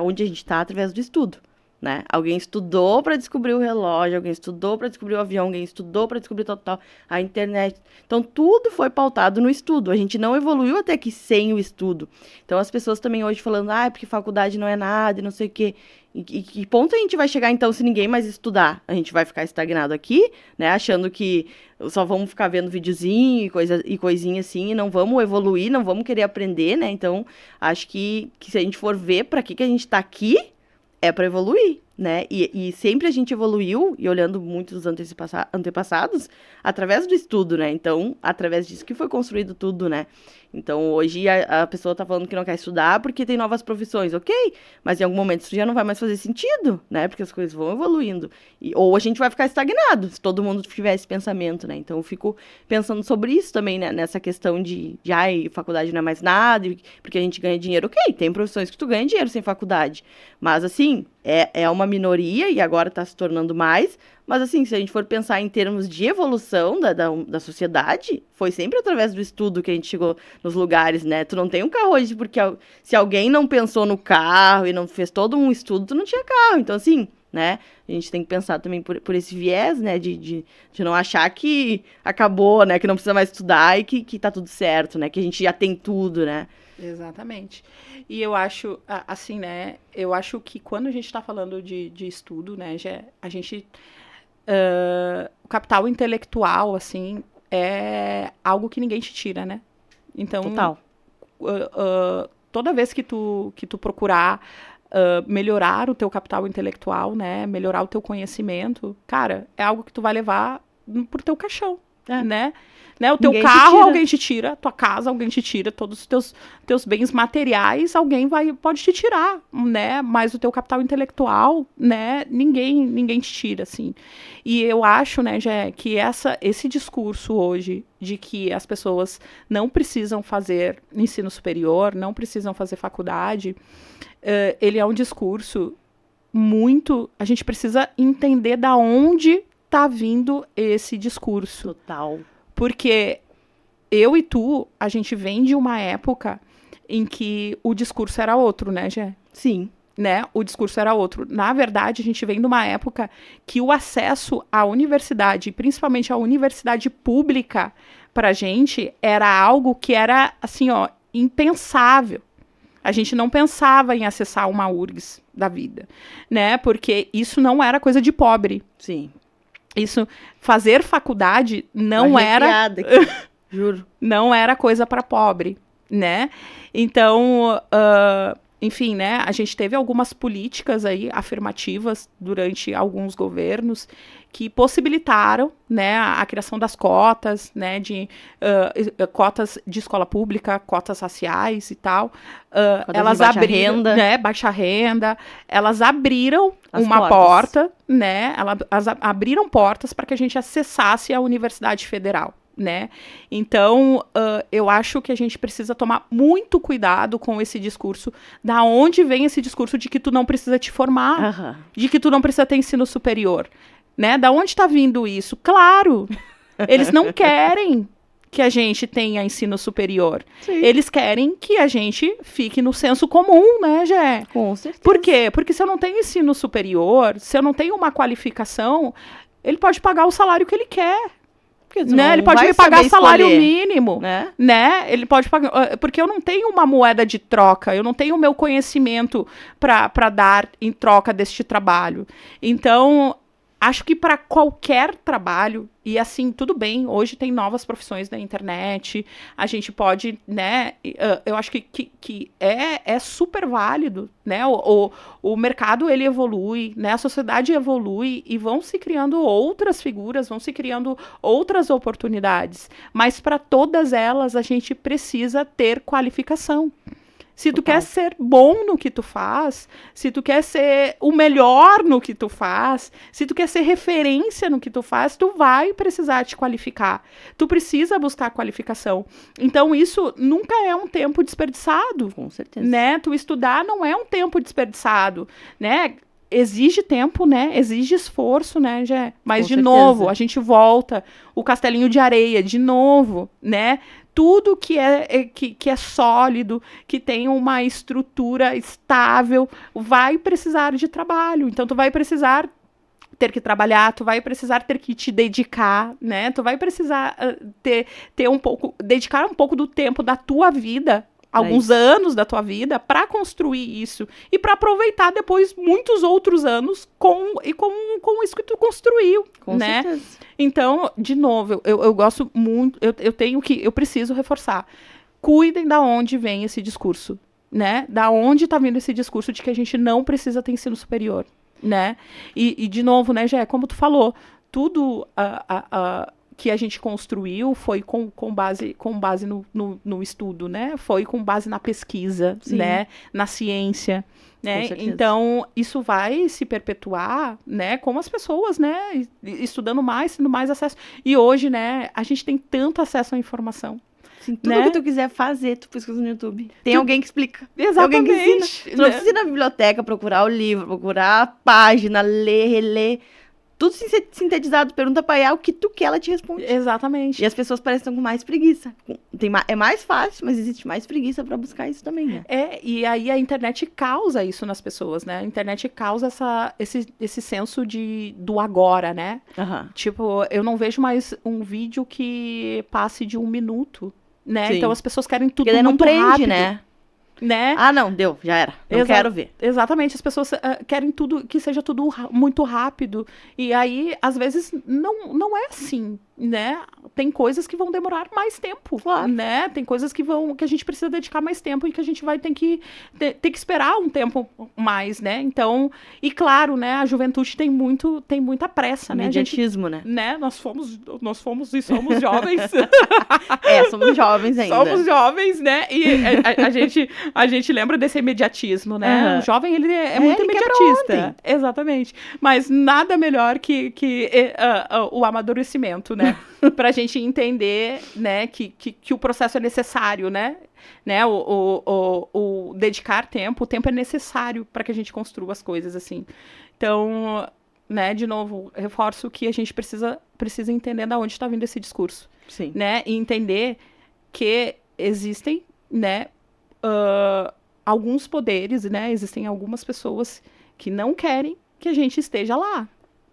onde a gente tá através do estudo. Né? Alguém estudou para descobrir o relógio, alguém estudou para descobrir o avião, alguém estudou para descobrir tal, a internet. Então, tudo foi pautado no estudo. A gente não evoluiu até aqui sem o estudo. Então, as pessoas também hoje falando, porque faculdade não é nada e não sei o quê. E que ponto a gente vai chegar, então, se ninguém mais estudar? A gente vai ficar estagnado aqui, né? Achando que só vamos ficar vendo videozinho e coisinha assim, e não vamos evoluir, não vamos querer aprender, né? Então, acho que se a gente for ver para que a gente está aqui, é para evoluir, né? E sempre a gente evoluiu, e olhando muitos antepassados, através do estudo, né? Então, através disso que foi construído tudo, né? Então, hoje a pessoa tá falando que não quer estudar porque tem novas profissões, ok? Mas em algum momento isso já não vai mais fazer sentido, né? Porque as coisas vão evoluindo. Ou a gente vai ficar estagnado, se todo mundo tiver esse pensamento, né? Então, eu fico pensando sobre isso também, né? Nessa questão de faculdade não é mais nada, porque a gente ganha dinheiro. Ok, tem profissões que tu ganha dinheiro sem faculdade. Mas, assim, é uma minoria e agora tá se tornando mais. Mas, assim, se a gente for pensar em termos de evolução da sociedade, foi sempre através do estudo que a gente chegou nos lugares, né? Tu não tem um carro hoje porque se alguém não pensou no carro e não fez todo um estudo, tu não tinha carro. Então, assim, né? A gente tem que pensar também por esse viés, né? De não achar que acabou, né? Que não precisa mais estudar e que tá tudo certo, né? Que a gente já tem tudo, né?
Exatamente. E eu acho, assim, né? Eu acho que quando a gente tá falando de estudo, né? A gente o capital intelectual, assim, é algo que ninguém te tira, né? Então,
Total.
Toda vez que tu procurar melhorar o teu capital intelectual, né? Melhorar o teu conhecimento, cara, é algo que tu vai levar pro teu caixão, né? O teu carro alguém te tira, tua casa alguém te tira, todos os teus bens materiais alguém pode te tirar, né? Mas o teu capital intelectual, né? Ninguém te tira, assim. E eu acho, né, Jé, que esse discurso hoje de que as pessoas não precisam fazer ensino superior, não precisam fazer faculdade, ele é um discurso muito... A gente precisa entender da onde está vindo esse discurso.
Total.
Porque eu e tu, a gente vem de uma época em que o discurso era outro, né, Gê?
Sim.
Né? O discurso era outro. Na verdade, a gente vem de uma época que o acesso à universidade, principalmente à universidade pública, pra gente, era algo que era, assim, ó, impensável. A gente não pensava em acessar uma URGS da vida, né? Porque isso não era coisa de pobre.
Sim.
Isso, fazer faculdade não era...
Juro.
Não era coisa para pobre, né? Então, enfim, né? A gente teve algumas políticas aí afirmativas durante alguns governos que possibilitaram, né, a criação das cotas, né, cotas de escola pública, cotas raciais e tal. Elas abriram, né, baixa renda, elas abriram uma porta, né, elas abriram portas para que a gente acessasse a Universidade Federal, né? Então, eu acho que a gente precisa tomar muito cuidado com esse discurso, da onde vem esse discurso de que tu não precisa te formar, de que tu não precisa ter ensino superior, né? Da onde está vindo isso? Claro, eles não querem que a gente tenha ensino superior. Sim. Eles querem que a gente fique no senso comum, né, Gé?
Com certeza.
Por quê? Porque se eu não tenho ensino superior, se eu não tenho uma qualificação, ele pode pagar o salário que ele quer. Né? Ele pode me pagar salário mínimo, né? Ele pode pagar, porque eu não tenho uma moeda de troca, eu não tenho o meu conhecimento para dar em troca deste trabalho. Então, acho que para qualquer trabalho, e assim, tudo bem, hoje tem novas profissões na internet, a gente pode, né, eu acho que é super válido, né, o mercado, ele evolui, né, a sociedade evolui, e vão se criando outras figuras, vão se criando outras oportunidades, mas para todas elas, a gente precisa ter qualificação. Se tu quer ser bom no que tu faz, se tu quer ser o melhor no que tu faz, se tu quer ser referência no que tu faz, tu vai precisar te qualificar. Tu precisa buscar qualificação. Então, isso nunca é um tempo desperdiçado.
Com certeza.
Né? Tu estudar não é um tempo desperdiçado, né? Exige tempo, né? Exige esforço, né, Gé? Mas, de novo, a gente volta, o castelinho de areia, de novo, né? Tudo que é sólido, que tem uma estrutura estável, vai precisar de trabalho. Então, tu vai precisar ter que trabalhar, tu vai precisar ter que te dedicar, né? Tu vai precisar dedicar um pouco do tempo da tua vida, alguns anos da tua vida, para construir isso. E para aproveitar depois muitos outros anos com isso que tu construiu,
com
né?
Certeza.
Então, de novo, eu gosto muito, eu preciso reforçar. Cuidem da onde vem esse discurso, né? Da onde está vindo esse discurso de que a gente não precisa ter ensino superior, né? E de novo, né, Gé, como tu falou, tudo que a gente construiu foi com base no estudo, né? Foi com base na pesquisa, sim, né? Na ciência, né? Então, isso vai se perpetuar, né? Com as pessoas, né? Estudando mais, tendo mais acesso. E hoje, né? A gente tem tanto acesso à informação.
Sim, tudo que tu quiser fazer, tu pesquisa no YouTube. Tem alguém que explica.
Exatamente.
Tem alguém que ensina. Tu não precisa ir na biblioteca, procurar o livro, procurar a página, ler, reler. Tudo sintetizado, pergunta pra ela o que tu quer, ela te responde.
Exatamente.
E as pessoas parecem estar com mais preguiça. É mais fácil, mas existe mais preguiça pra buscar isso também, né?
E aí a internet causa isso nas pessoas, né? A internet causa esse senso do agora, né?
Uhum.
Tipo, eu não vejo mais um vídeo que passe de 1 minuto, né?
Sim.
Então as pessoas querem tudo
muito
não prende,
rápido, né?
né?
Ah, não, deu, já era. Não quero ver.
Exatamente, as pessoas querem tudo, que seja tudo muito rápido. E aí, às vezes, não é assim, né? Tem coisas que vão demorar mais tempo,
Claro.
né? Tem coisas que a gente precisa dedicar mais tempo e que a gente vai ter que esperar um tempo mais, né? Então, e claro, né? A juventude tem muita pressa, né?
Mediatismo, né?
Nós fomos e somos jovens.
Somos jovens ainda.
Somos jovens, né? E a gente lembra desse imediatismo, né? O jovem, ele é muito imediatista. Exatamente. Mas nada melhor que o amadurecimento, né? Pra gente entender, né, que o processo é necessário, né? O dedicar tempo, o tempo é necessário para que a gente construa as coisas, assim. Então, né, de novo, reforço que a gente precisa entender de onde está vindo esse discurso.
Sim.
Né? E entender que existem, né, alguns poderes, né? Existem algumas pessoas que não querem que a gente esteja lá,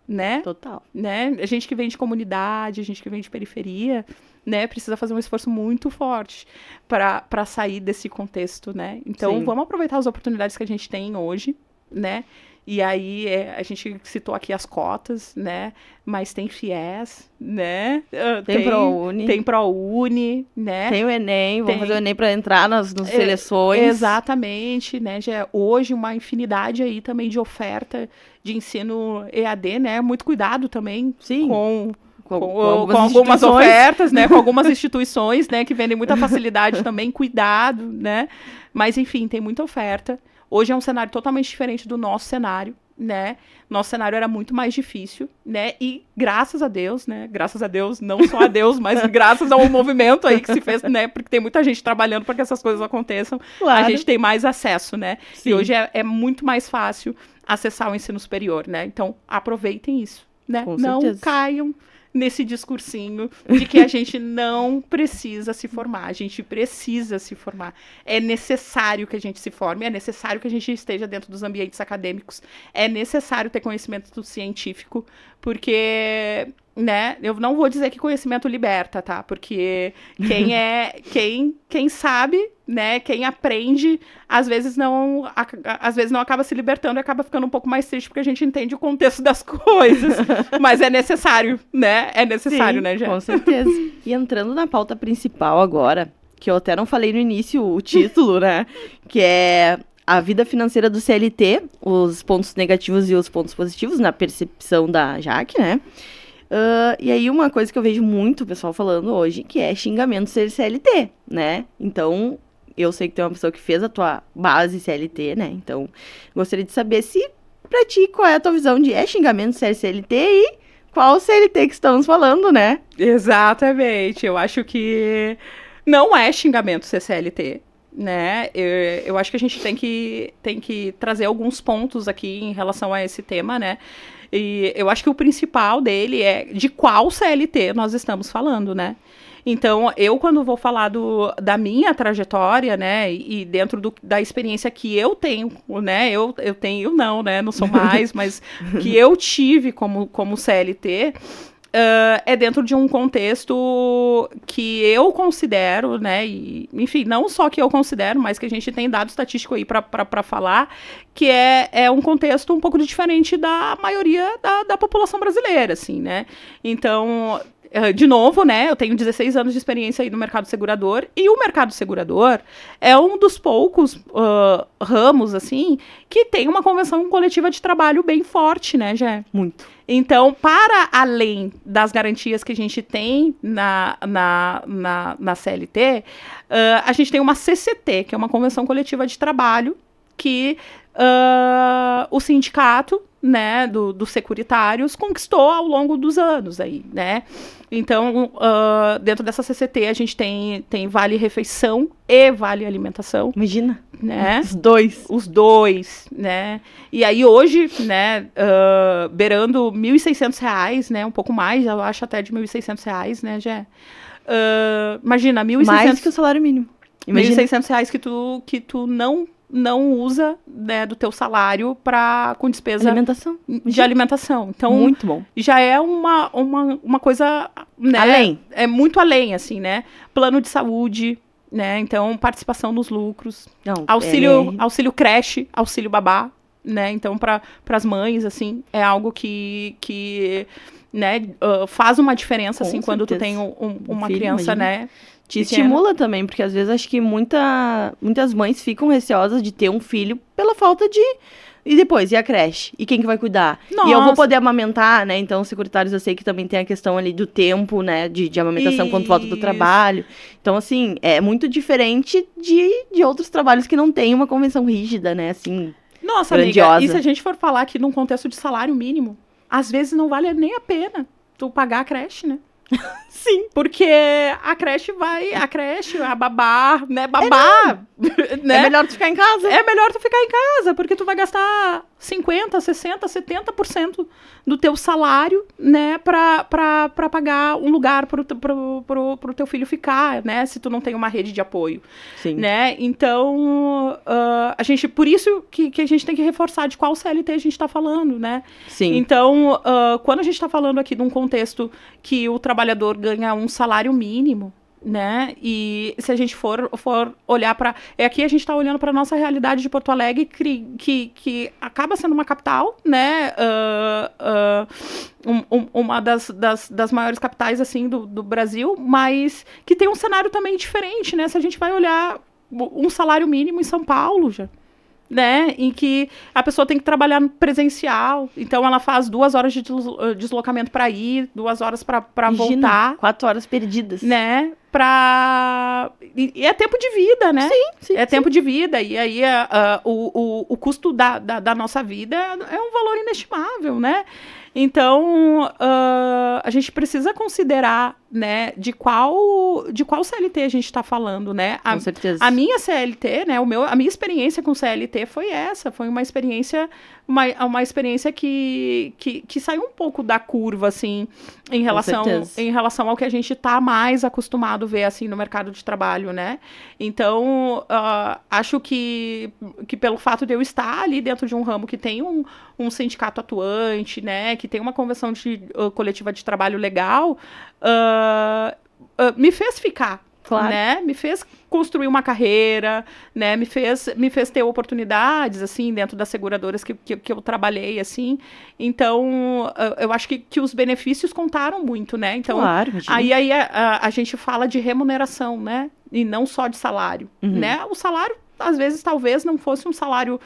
né?
Total.
Né? A gente que vem de comunidade, a gente que vem de periferia, né? Precisa fazer um esforço muito forte para sair desse contexto, né? Então,
Sim.
Vamos aproveitar as oportunidades que a gente tem hoje, né? E aí, a gente citou aqui as cotas, né? Mas tem FIES, né?
Tem ProUni.
Tem ProUni, né?
Tem o Enem, vamos fazer o Enem para entrar nas seleções.
Exatamente, né? Já é hoje uma infinidade aí também de oferta de ensino EAD, né? Muito cuidado também.
Sim.
Com algumas ofertas, né? Com algumas instituições, né? Que vendem muita facilidade também, cuidado, né? Mas, enfim, tem muita oferta. Hoje é um cenário totalmente diferente do nosso cenário, né? Nosso cenário era muito mais difícil, né? E graças a Deus, né? Graças a Deus, não só a Deus, mas graças ao movimento aí que se fez, né? Porque tem muita gente trabalhando para que essas coisas aconteçam.
Claro.
A gente tem mais acesso, né?
Sim.
E hoje é muito mais fácil acessar o ensino superior, né? Então, aproveitem isso, né?
Com
não
certeza.
caiam nesse discursinho de que a gente não precisa se formar. A gente precisa se formar. É necessário que a gente se forme, é necessário que a gente esteja dentro dos ambientes acadêmicos, é necessário ter conhecimento científico, porque, né, eu não vou dizer que conhecimento liberta, tá? Porque quem sabe, né, quem aprende, às vezes não acaba se libertando e acaba ficando um pouco mais triste, porque a gente entende o contexto das coisas. Mas é necessário, né? É necessário,
Sim,
né, Jé?
Com certeza. E entrando na pauta principal agora, que eu até não falei no início o título, né? Que é a vida financeira do CLT, os pontos negativos e os pontos positivos, na percepção da Jaque, né? E aí uma coisa que eu vejo muito o pessoal falando hoje, que é xingamento ser CLT, né? Então, eu sei que tem uma pessoa que fez a tua base CLT, né? Então, gostaria de saber se, pra ti, qual é a tua visão de xingamento ser CLT e qual CLT que estamos falando, né?
Exatamente. Eu acho que não é xingamento ser CLT, né? Eu acho que a gente tem que trazer alguns pontos aqui em relação a esse tema, né? E eu acho que o principal dele é de qual CLT nós estamos falando, né? Então, eu quando vou falar da minha trajetória, né, e dentro da experiência que eu tenho, né, eu tenho não, né, não sou mais, mas que eu tive como CLT, é dentro de um contexto que eu considero, né, e, enfim, não só que eu considero, mas que a gente tem dado estatístico aí para falar, que é um contexto um pouco diferente da maioria da população brasileira, assim, né. Então, de novo, né, eu tenho 16 anos de experiência aí no mercado segurador, e o mercado segurador é um dos poucos ramos, assim, que tem uma convenção coletiva de trabalho bem forte, né, Jé?
Muito.
Então, para além das garantias que a gente tem na CLT, a gente tem uma CCT, que é uma convenção coletiva de trabalho, que o sindicato, né, dos securitários conquistou ao longo dos anos aí, né? Então, dentro dessa CCT, a gente tem vale refeição e vale alimentação.
Imagina,
né?
Os
dois, né? E aí hoje, né, beirando R$ 1.600, né, um pouco mais, eu acho até de R$ 1.600, né, Jé? Imagina, R$ 1.600...
Mais que o salário mínimo.
R$ 1.600 que tu não usa, né, do teu salário com despesa de alimentação. Então,
muito bom.
Já é uma coisa, né?
Além.
É muito além, assim, né? Plano de saúde, né? Então, participação nos lucros,
Não,
auxílio creche, auxílio babá, né? Então, para as mães, assim, é algo que né, faz uma diferença, assim, quando tu tem uma
filho,
criança,
imagina.
né?
Te
pequena.
estimula também, porque às vezes acho que muitas mães ficam receosas de ter um filho pela falta de... E depois, e a creche? E quem que vai cuidar?
Nossa.
E eu vou poder amamentar, né? Então, os securitários, eu sei que também tem a questão ali do tempo, né? De amamentação quando volta do trabalho. Então, assim, é muito diferente de outros trabalhos que não tem uma convenção rígida, né? Assim,
nossa,
grandiosa.
amiga, e se a gente for falar aqui num contexto de salário mínimo, às vezes não vale nem a pena tu pagar a creche, né?
Sim.
Porque a creche, a babá, né? Babá, né?
É melhor tu ficar em casa.
É melhor tu ficar em casa, porque tu vai gastar 50%, 60%, 70% do teu salário, né? Pra pagar um lugar pro teu filho ficar, né? Se tu não tem uma rede de apoio.
Sim.
Né? Então, por isso que a gente tem que reforçar de qual CLT a gente tá falando, né?
Sim.
Então, quando a gente tá falando aqui de um contexto que o trabalhador ganha um salário mínimo, né? E se a gente for olhar para... Aqui a gente está olhando para a nossa realidade de Porto Alegre, que acaba sendo uma capital, né? Uma das maiores capitais, assim, do Brasil, mas que tem um cenário também diferente, né? Se a gente vai olhar um salário mínimo em São Paulo, já, né, em que a pessoa tem que trabalhar no presencial, então ela faz 2 horas de deslocamento para ir, 2 horas para voltar.
4 horas perdidas.
Né, e é tempo de vida, né?
Sim,
é tempo de vida, e aí o custo da nossa vida é um valor inestimável, né? Então, a gente precisa considerar, né, de qual CLT a gente está falando, né?
Com certeza.
A minha CLT, né, a minha experiência com CLT foi essa, foi uma experiência que saiu um pouco da curva, assim, em relação ao que a gente está mais acostumado a ver, assim, no mercado de trabalho, né? Então, acho que pelo fato de eu estar ali dentro de um ramo que tem um sindicato atuante, né, que tem uma convenção coletiva de trabalho legal, me fez ficar.
Claro.
Né? Me fez construir uma carreira, né? Me fez ter oportunidades, assim, dentro das seguradoras que eu trabalhei, assim. Então, eu acho que os benefícios contaram muito, né? Então,
claro,
aí a gente fala de remuneração, né? E não só de salário, né? O salário, às vezes, talvez não fosse um salário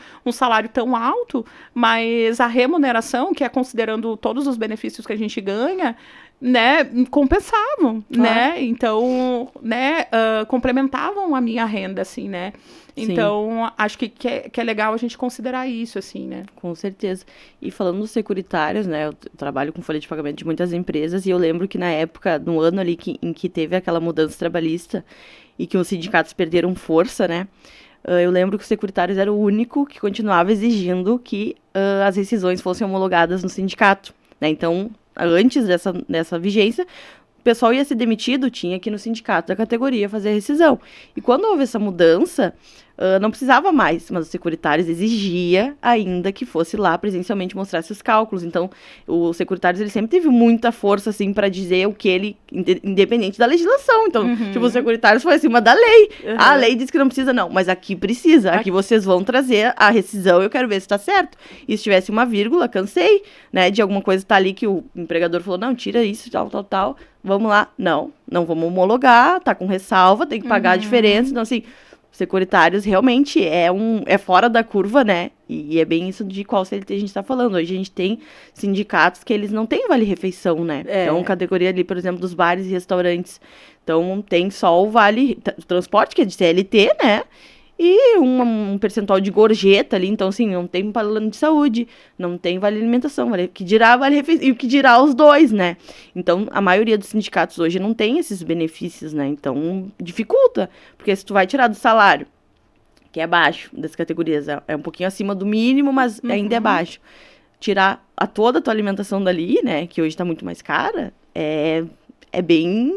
tão alto, mas a remuneração, que é considerando todos os benefícios que a gente ganha, né, compensavam, claro. Né, então, né, complementavam a minha renda, assim, né, então, acho que é legal a gente considerar isso, assim, né.
Com certeza. E falando dos securitários, né, eu trabalho com folha de pagamento de muitas empresas, e eu lembro que na época, no ano ali em que teve aquela mudança trabalhista, e que os sindicatos perderam força, né, eu lembro que os securitários era o único que continuava exigindo que as rescisões fossem homologadas no sindicato, né, então... Antes dessa vigência, o pessoal ia ser demitido, tinha que ir no sindicato da categoria fazer a rescisão. E quando houve essa mudança, não precisava mais, mas os securitários exigia ainda que fosse lá presencialmente mostrasse os cálculos. Então, os securitários, ele sempre teve muita força, assim, para dizer o que ele, independente da legislação. Então, tipo, os securitários foi acima da lei. A lei diz que não precisa, não, mas aqui precisa. Aqui vocês vão trazer a rescisão, eu quero ver se tá certo. E se tivesse uma vírgula, cansei, né, de alguma coisa tá ali que o empregador falou, não, tira isso, tal, vamos lá. Não vamos homologar, tá com ressalva, tem que pagar a diferença. Então, assim... Securitários realmente é fora da curva, né? E é bem isso de qual CLT a gente está falando. Hoje a gente tem sindicatos que eles não têm vale-refeição, né? Então, categoria ali, por exemplo, dos bares e restaurantes. Então, tem só o vale-transporte, que é de CLT, né? E um percentual de gorjeta ali. Então, assim, não tem plano de saúde, não tem vale-alimentação, que dirá vale-refeição, e o que dirá os dois, né? Então, a maioria dos sindicatos hoje não tem esses benefícios, né? Então, dificulta, porque se tu vai tirar do salário, que é baixo das categorias, é um pouquinho acima do mínimo, mas ainda é baixo. Tirar toda a tua alimentação dali, né, que hoje tá muito mais cara, é bem...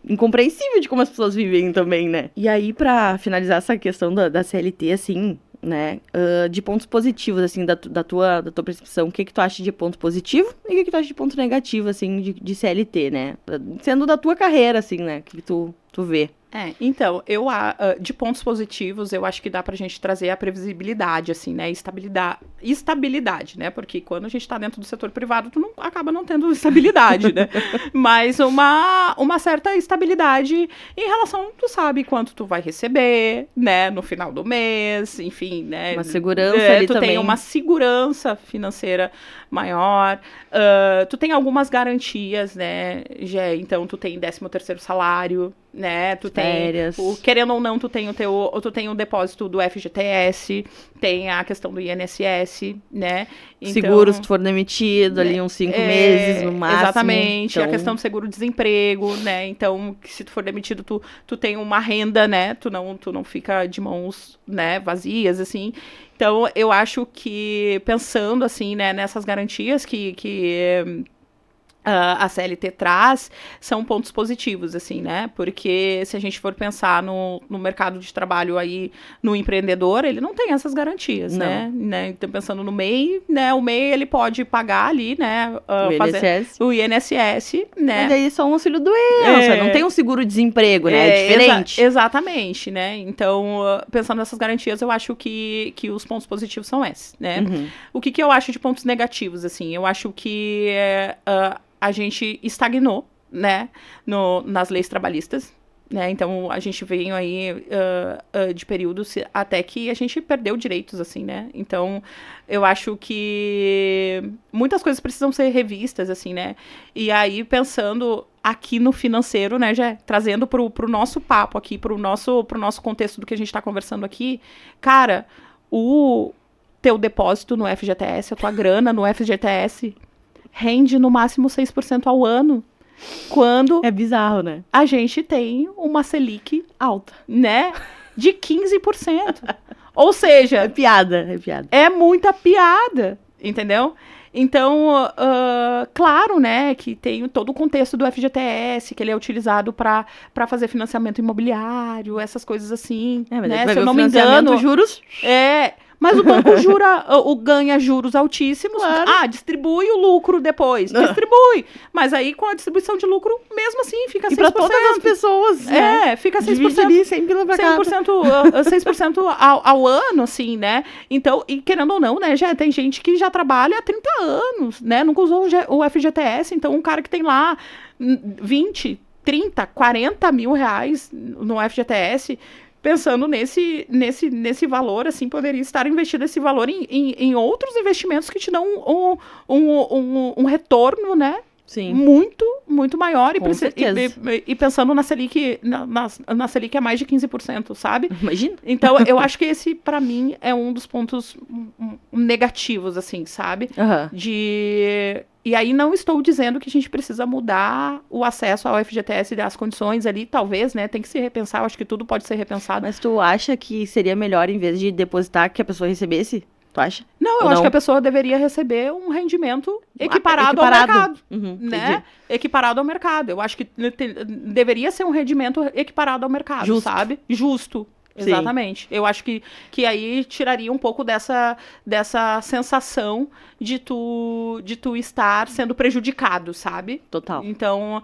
incompreensível de como as pessoas vivem também, né? E aí, pra finalizar essa questão da CLT, assim, né, de pontos positivos, assim, da tua percepção, o que tu acha de ponto positivo e o que tu acha de ponto negativo, assim, de CLT, né? Sendo da tua carreira, assim, né, o que tu vê?
Então, de pontos positivos, eu acho que dá pra gente trazer a previsibilidade, assim, né, estabilidade, né, porque quando a gente tá dentro do setor privado, tu acaba não tendo estabilidade, né, mas uma certa estabilidade em relação, tu sabe quanto tu vai receber, né, no final do mês, enfim, né.
Uma segurança ali
tu
também.
tem uma segurança financeira maior, tu tem algumas garantias, né, então tu tem 13º salário, né, tu
Férias.
tem, querendo ou não, tu tem o depósito do FGTS, tem a questão do INSS, né, então,
seguro se tu for demitido ali uns 5 meses no máximo.
Exatamente,
então...
a questão do seguro-desemprego, né, então, se tu for demitido, tu tem uma renda, né, tu não fica de mãos, né, vazias, assim. Então, eu acho que, pensando, assim, né, nessas garantias que a CLT traz, são pontos positivos, assim, né? Porque se a gente for pensar no mercado de trabalho aí, no empreendedor, ele não tem essas garantias, né? Então, pensando no MEI, né? O MEI, ele pode pagar ali, né? O INSS, né?
Mas daí é só um auxílio-doença, não tem um seguro-desemprego, né? É diferente.
Exatamente, né? Então, pensando nessas garantias, eu acho que os pontos positivos são esses, né?
Uhum.
O que eu acho de pontos negativos, assim? Eu acho que a gente estagnou, né, nas leis trabalhistas, né, então a gente veio aí de períodos até que a gente perdeu direitos, assim, né, então eu acho que muitas coisas precisam ser revistas, assim, né, e aí pensando aqui no financeiro, né, já trazendo pro nosso papo aqui, pro nosso contexto do que a gente tá conversando aqui, cara, o teu depósito no FGTS, a tua grana no FGTS, rende no máximo 6% ao ano, quando...
É bizarro, né?
A gente tem uma Selic
alta,
né, de 15%. Ou seja...
É piada.
É muita piada, entendeu? Então, claro, né, que tem todo o contexto do FGTS, que ele é utilizado para fazer financiamento imobiliário, essas coisas assim,
mas
né,
se eu não me engano... juros...
Mas o banco ganha juros altíssimos. Claro. Distribui o lucro depois. Distribui. Mas aí, com a distribuição de lucro, mesmo assim, fica 6%.
E para todas as pessoas, né?
Fica 6%.
Divide ali 100 pila pra cada.
6% ao ano, assim, né? Então, e querendo ou não, né, já tem gente que já trabalha há 30 anos, né? Nunca usou o FGTS. Então, um cara que tem lá 20, 30, 40 mil reais no FGTS... Pensando nesse valor, assim, poderia estar investido esse valor em outros investimentos que te dão um retorno, né?
Sim.
Muito, muito maior.
Com certeza.
E pensando na Selic, na Selic é mais de 15%, sabe?
Imagina.
Então, eu acho que esse, para mim, é um dos pontos negativos, assim, sabe?
Uhum.
E aí não estou dizendo que a gente precisa mudar o acesso ao FGTS e as condições ali, talvez, né? Tem que se repensar, eu acho que tudo pode ser repensado.
Mas tu acha que seria melhor, em vez de depositar, que a pessoa recebesse? Tu acha?
Não, eu acho que a pessoa deveria receber um rendimento equiparado ao mercado, né?
Entendi.
Equiparado ao mercado. Eu acho que deveria ser um rendimento equiparado ao mercado,
Justo.
sabe? Justo. Exatamente. Sim. Eu acho que aí tiraria um pouco dessa sensação de tu estar sendo prejudicado, sabe?
Total.
Então,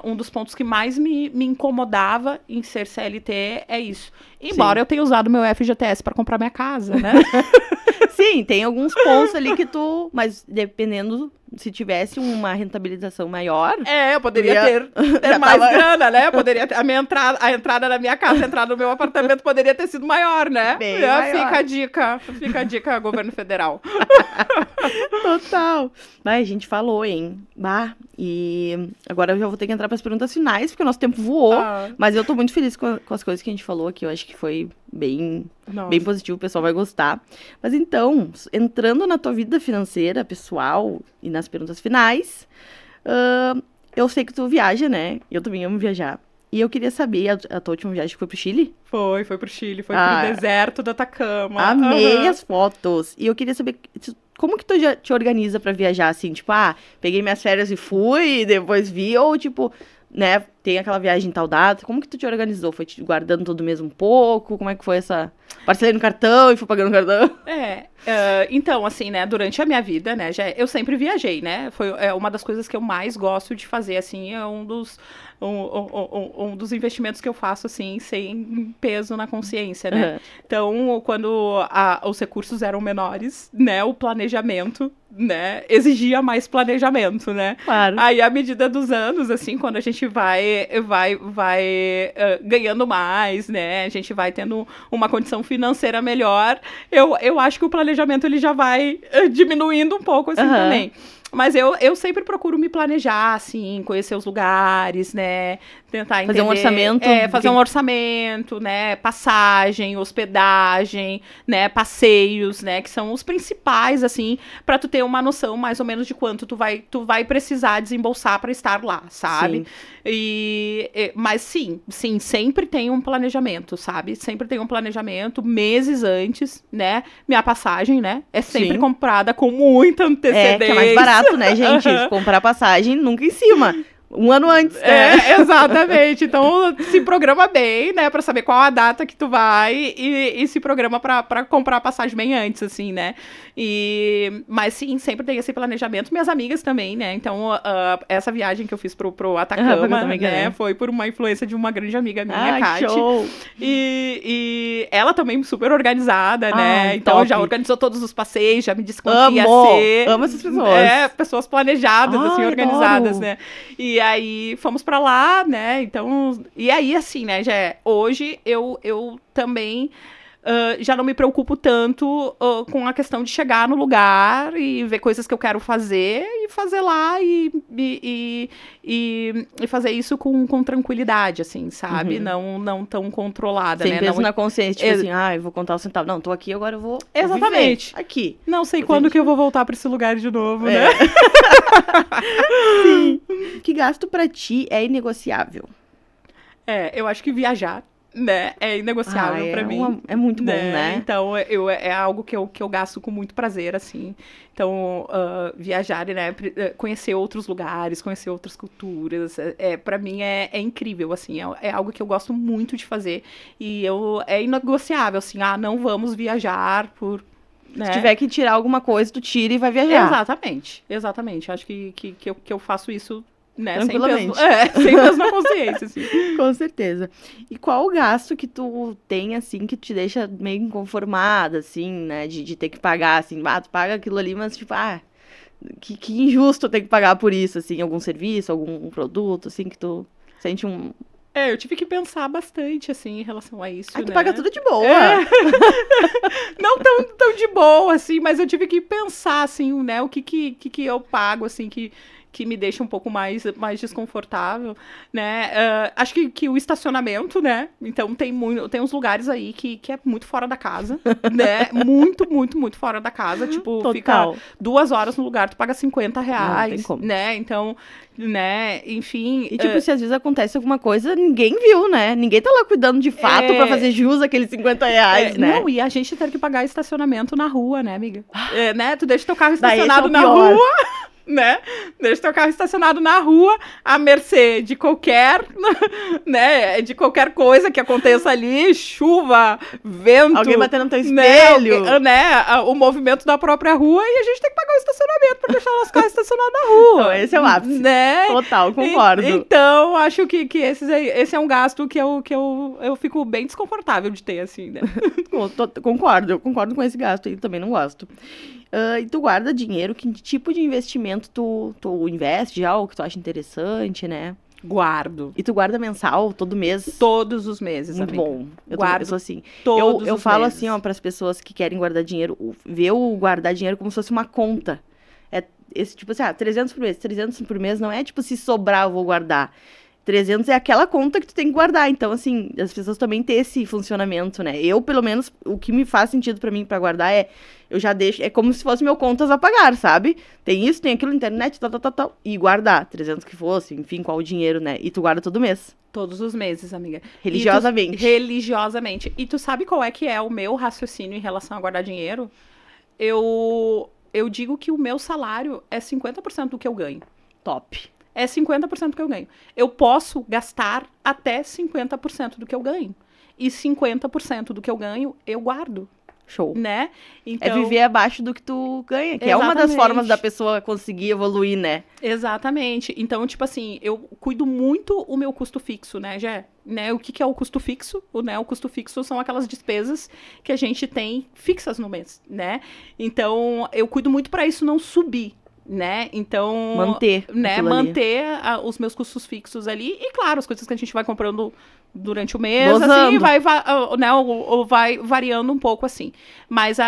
um dos pontos que mais me incomodava em ser CLT é isso. Embora eu tenha usado meu FGTS para comprar minha casa, né?
Sim, tem alguns pontos ali que tu... Mas dependendo... Se tivesse uma rentabilização maior...
eu poderia ter mais grana, né? Poderia ter, a entrada da minha casa, a entrada do meu apartamento poderia ter sido maior, né?
Bem maior.
Fica a dica, governo federal.
Total. Mas a gente falou, hein? E agora eu já vou ter que entrar para as perguntas finais, porque o nosso tempo voou. Mas eu tô muito feliz com as coisas que a gente falou aqui. Eu acho que foi bem positivo, o pessoal vai gostar. Mas então, entrando na tua vida financeira, pessoal, e nas perguntas finais, eu sei que tu viaja, né? Eu também amo viajar. E eu queria saber, a tua última viagem foi pro Chile?
Foi pro Chile, foi pro deserto do Atacama.
Amei as fotos. E eu queria saber... Como que tu já te organiza pra viajar, assim? Tipo, peguei minhas férias e fui, depois vi. Ou, tipo, né, tem aquela viagem em tal data. Como que tu te organizou? Foi te guardando todo mês um pouco? Como é que foi essa... Parcelei no cartão e fui pagando no cartão?
Então, assim, né, durante a minha vida, né, eu sempre viajei, né, foi uma das coisas que eu mais gosto de fazer, assim, é um dos investimentos que eu faço, assim, sem peso na consciência, né.
Uhum.
Então, quando os recursos eram menores, né, o planejamento, né, exigia mais planejamento, né.
Claro.
Aí, à medida dos anos, assim, quando a gente vai ganhando mais, né, a gente vai tendo uma condição financeira melhor, eu acho que o planejamento ele já vai diminuindo um pouco, assim, também. Mas eu sempre procuro me planejar, assim, conhecer os lugares, né? Tentar entender...
Fazer um orçamento.
Fazer um orçamento, né? Passagem, hospedagem, né? Passeios, né? Que são os principais, assim, pra tu ter uma noção mais ou menos de quanto tu vai precisar desembolsar pra estar lá, sabe?
Sim.
Mas sim, sempre tem um planejamento, sabe? Sempre tem um planejamento, meses antes, né? Minha passagem, né? É sempre comprada com muita antecedência.
Que é mais barato, né, gente? Comprar passagem nunca em cima. Um ano antes, né?
Exatamente. Então, se programa bem, né? Pra saber qual a data que tu vai e se programa pra comprar a passagem bem antes, assim, né? Mas sim, sempre tem esse planejamento. Minhas amigas também, né? Então, essa viagem que eu fiz pro Atacama, né? Foi por uma influência de uma grande amiga minha, Kati.
Show!
E ela também super organizada, né? Então,
top.
já organizou todos os passeios, já me disse quanto ia ser.
Amo essas pessoas.
Pessoas planejadas, assim, organizadas,
adoro.
né? E aí, fomos pra lá, né, então... E aí, assim, né, hoje eu também já não me preocupo tanto com a questão de chegar no lugar e ver coisas que eu quero fazer e fazer lá e fazer isso com tranquilidade, assim, sabe? Não tão controlada,
Sem
né?
peso na consciência, tipo assim, eu vou contar o centavo. Não, tô aqui, agora eu vou
Exatamente.
viver aqui.
Não sei quando que eu vou voltar pra esse lugar de novo, né?
Sim. Que gasto pra ti é inegociável?
Eu acho que viajar, né, é inegociável pra mim.
É muito bom, né?
Então, é algo que eu gasto com muito prazer, assim. Então, viajar, né, conhecer outros lugares, conhecer outras culturas, pra mim é incrível, assim. É algo que eu gosto muito de fazer. E é inegociável, assim, não vamos viajar por... Né?
Se tiver que tirar alguma coisa, tu tira e vai viajar.
Exatamente. Acho que eu faço isso, né,
tranquilamente.
Sem peso na consciência, assim.
Com certeza. E qual o gasto que tu tem, assim, que te deixa meio inconformada, assim, né, de ter que pagar, assim, tu paga aquilo ali, mas, tipo, que injusto ter que pagar por isso, assim, algum serviço, algum produto, assim, que tu sente um...
Eu tive que pensar bastante, assim, em relação a isso,
tu paga tudo de boa.
Não tão de boa, assim, mas eu tive que pensar, assim, né, o que eu pago, assim, que me deixa um pouco mais desconfortável, né? Acho que o estacionamento, né? Então, tem uns lugares aí que é muito fora da casa, né? Muito, muito, muito fora da casa. Tipo,
Total.
fica 2 horas no lugar, tu paga R$50,
Não tem como.
né? Então, né? Enfim...
E, tipo, se às vezes acontece alguma coisa, ninguém viu, né? Ninguém tá lá cuidando de fato pra fazer jus aqueles R$50, né?
Não, e a gente ter que pagar estacionamento na rua, né, amiga? Né? Tu deixa teu carro estacionado na
pior.
rua... Né? Deixa teu carro estacionado na rua, à mercê de qualquer, né? De qualquer coisa que aconteça ali, chuva, vento.
Alguém batendo no teu espelho.
Né? O movimento da própria rua e a gente tem que pagar o estacionamento pra deixar os carros estacionados na rua.
Então, esse é o ápice.
Né?
Total, concordo.
Então, acho que esse é um gasto que eu fico bem desconfortável de ter, assim, né?
Eu concordo com esse gasto aí, também não gosto. E tu guarda dinheiro, que tipo de investimento tu investe já, ou que tu acha interessante, né?
Guardo.
E tu guarda mensal, todo mês?
Todos os meses,
Muito
amiga.
bom. Eu sou assim.
Todos
eu
os
falo
meses.
assim, ó, pras pessoas que querem guardar dinheiro, ver o guardar dinheiro como se fosse uma conta. Tipo assim, 300 por mês. 300 por mês não é tipo, se sobrar eu vou guardar. 300 é aquela conta que tu tem que guardar. Então, assim, as pessoas também têm esse funcionamento, né? Eu, pelo menos, o que me faz sentido pra mim pra guardar eu já deixo, é como se fosse meu contas a pagar, sabe? Tem isso, tem aquilo, internet, tal, e guardar. 300 que fosse, enfim, qual o dinheiro, né? E tu guarda todo mês.
Todos os meses, amiga.
Religiosamente.
Religiosamente. E tu sabe qual é que é o meu raciocínio em relação a guardar dinheiro? Eu digo que o meu salário é 50% do que eu ganho.
Top.
é 50% do que eu ganho. Eu posso gastar até 50% do que eu ganho. E 50% do que eu ganho, eu guardo.
Show.
Né? Então,
é viver abaixo do que tu ganha, que é uma das formas da pessoa conseguir evoluir, né?
Exatamente. Então, tipo assim, eu cuido muito o meu custo fixo, né, Gé? Né? O que é o custo fixo? O custo fixo são aquelas despesas que a gente tem fixas no mês, né? Então, eu cuido muito para isso não subir. Né? Então,
manter
os meus custos fixos ali e, claro, as coisas que a gente vai comprando durante o mês,
dosando.
Assim, né, ou vai variando um pouco, assim. Mas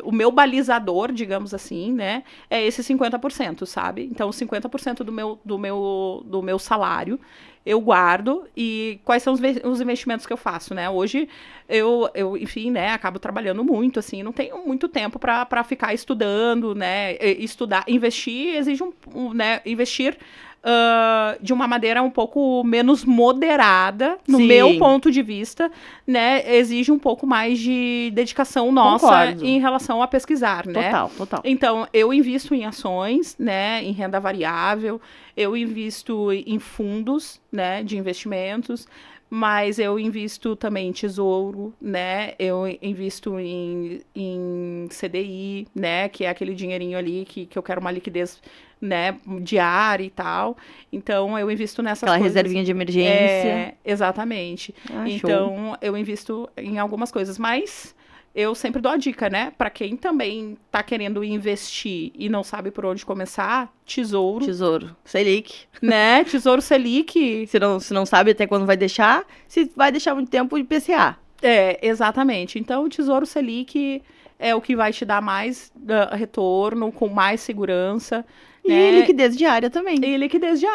o meu balizador, digamos assim, né, é esse 50%, sabe? Então, 50% do meu salário eu guardo. E quais são os investimentos que eu faço, né? Hoje, eu enfim, né, acabo trabalhando muito, assim, não tenho muito tempo para ficar estudando, né? Estudar, investir exige investir de uma maneira um pouco menos moderada, no meu ponto de vista, né? Exige um pouco mais de dedicação nossa em relação a pesquisar, né?
Total.
Então, eu invisto em ações, né? Em renda variável, eu invisto em fundos, né? De investimentos, mas eu invisto também em tesouro, né? Eu invisto em CDI, né? Que é aquele dinheirinho ali que eu quero uma liquidez, né, diária e tal. Então, eu invisto nessas coisas.
Aquela reservinha de emergência.
Exatamente. Então, eu invisto em algumas coisas, mas eu sempre dou a dica, né? Para quem também tá querendo investir e não sabe por onde começar, tesouro.
Selic.
Né? Tesouro Selic.
Se não sabe até quando vai deixar, se vai deixar muito tempo, IPCA.
Exatamente. Então, o Tesouro Selic é o que vai te dar mais retorno, com mais segurança.
E liquidez diária também.
Que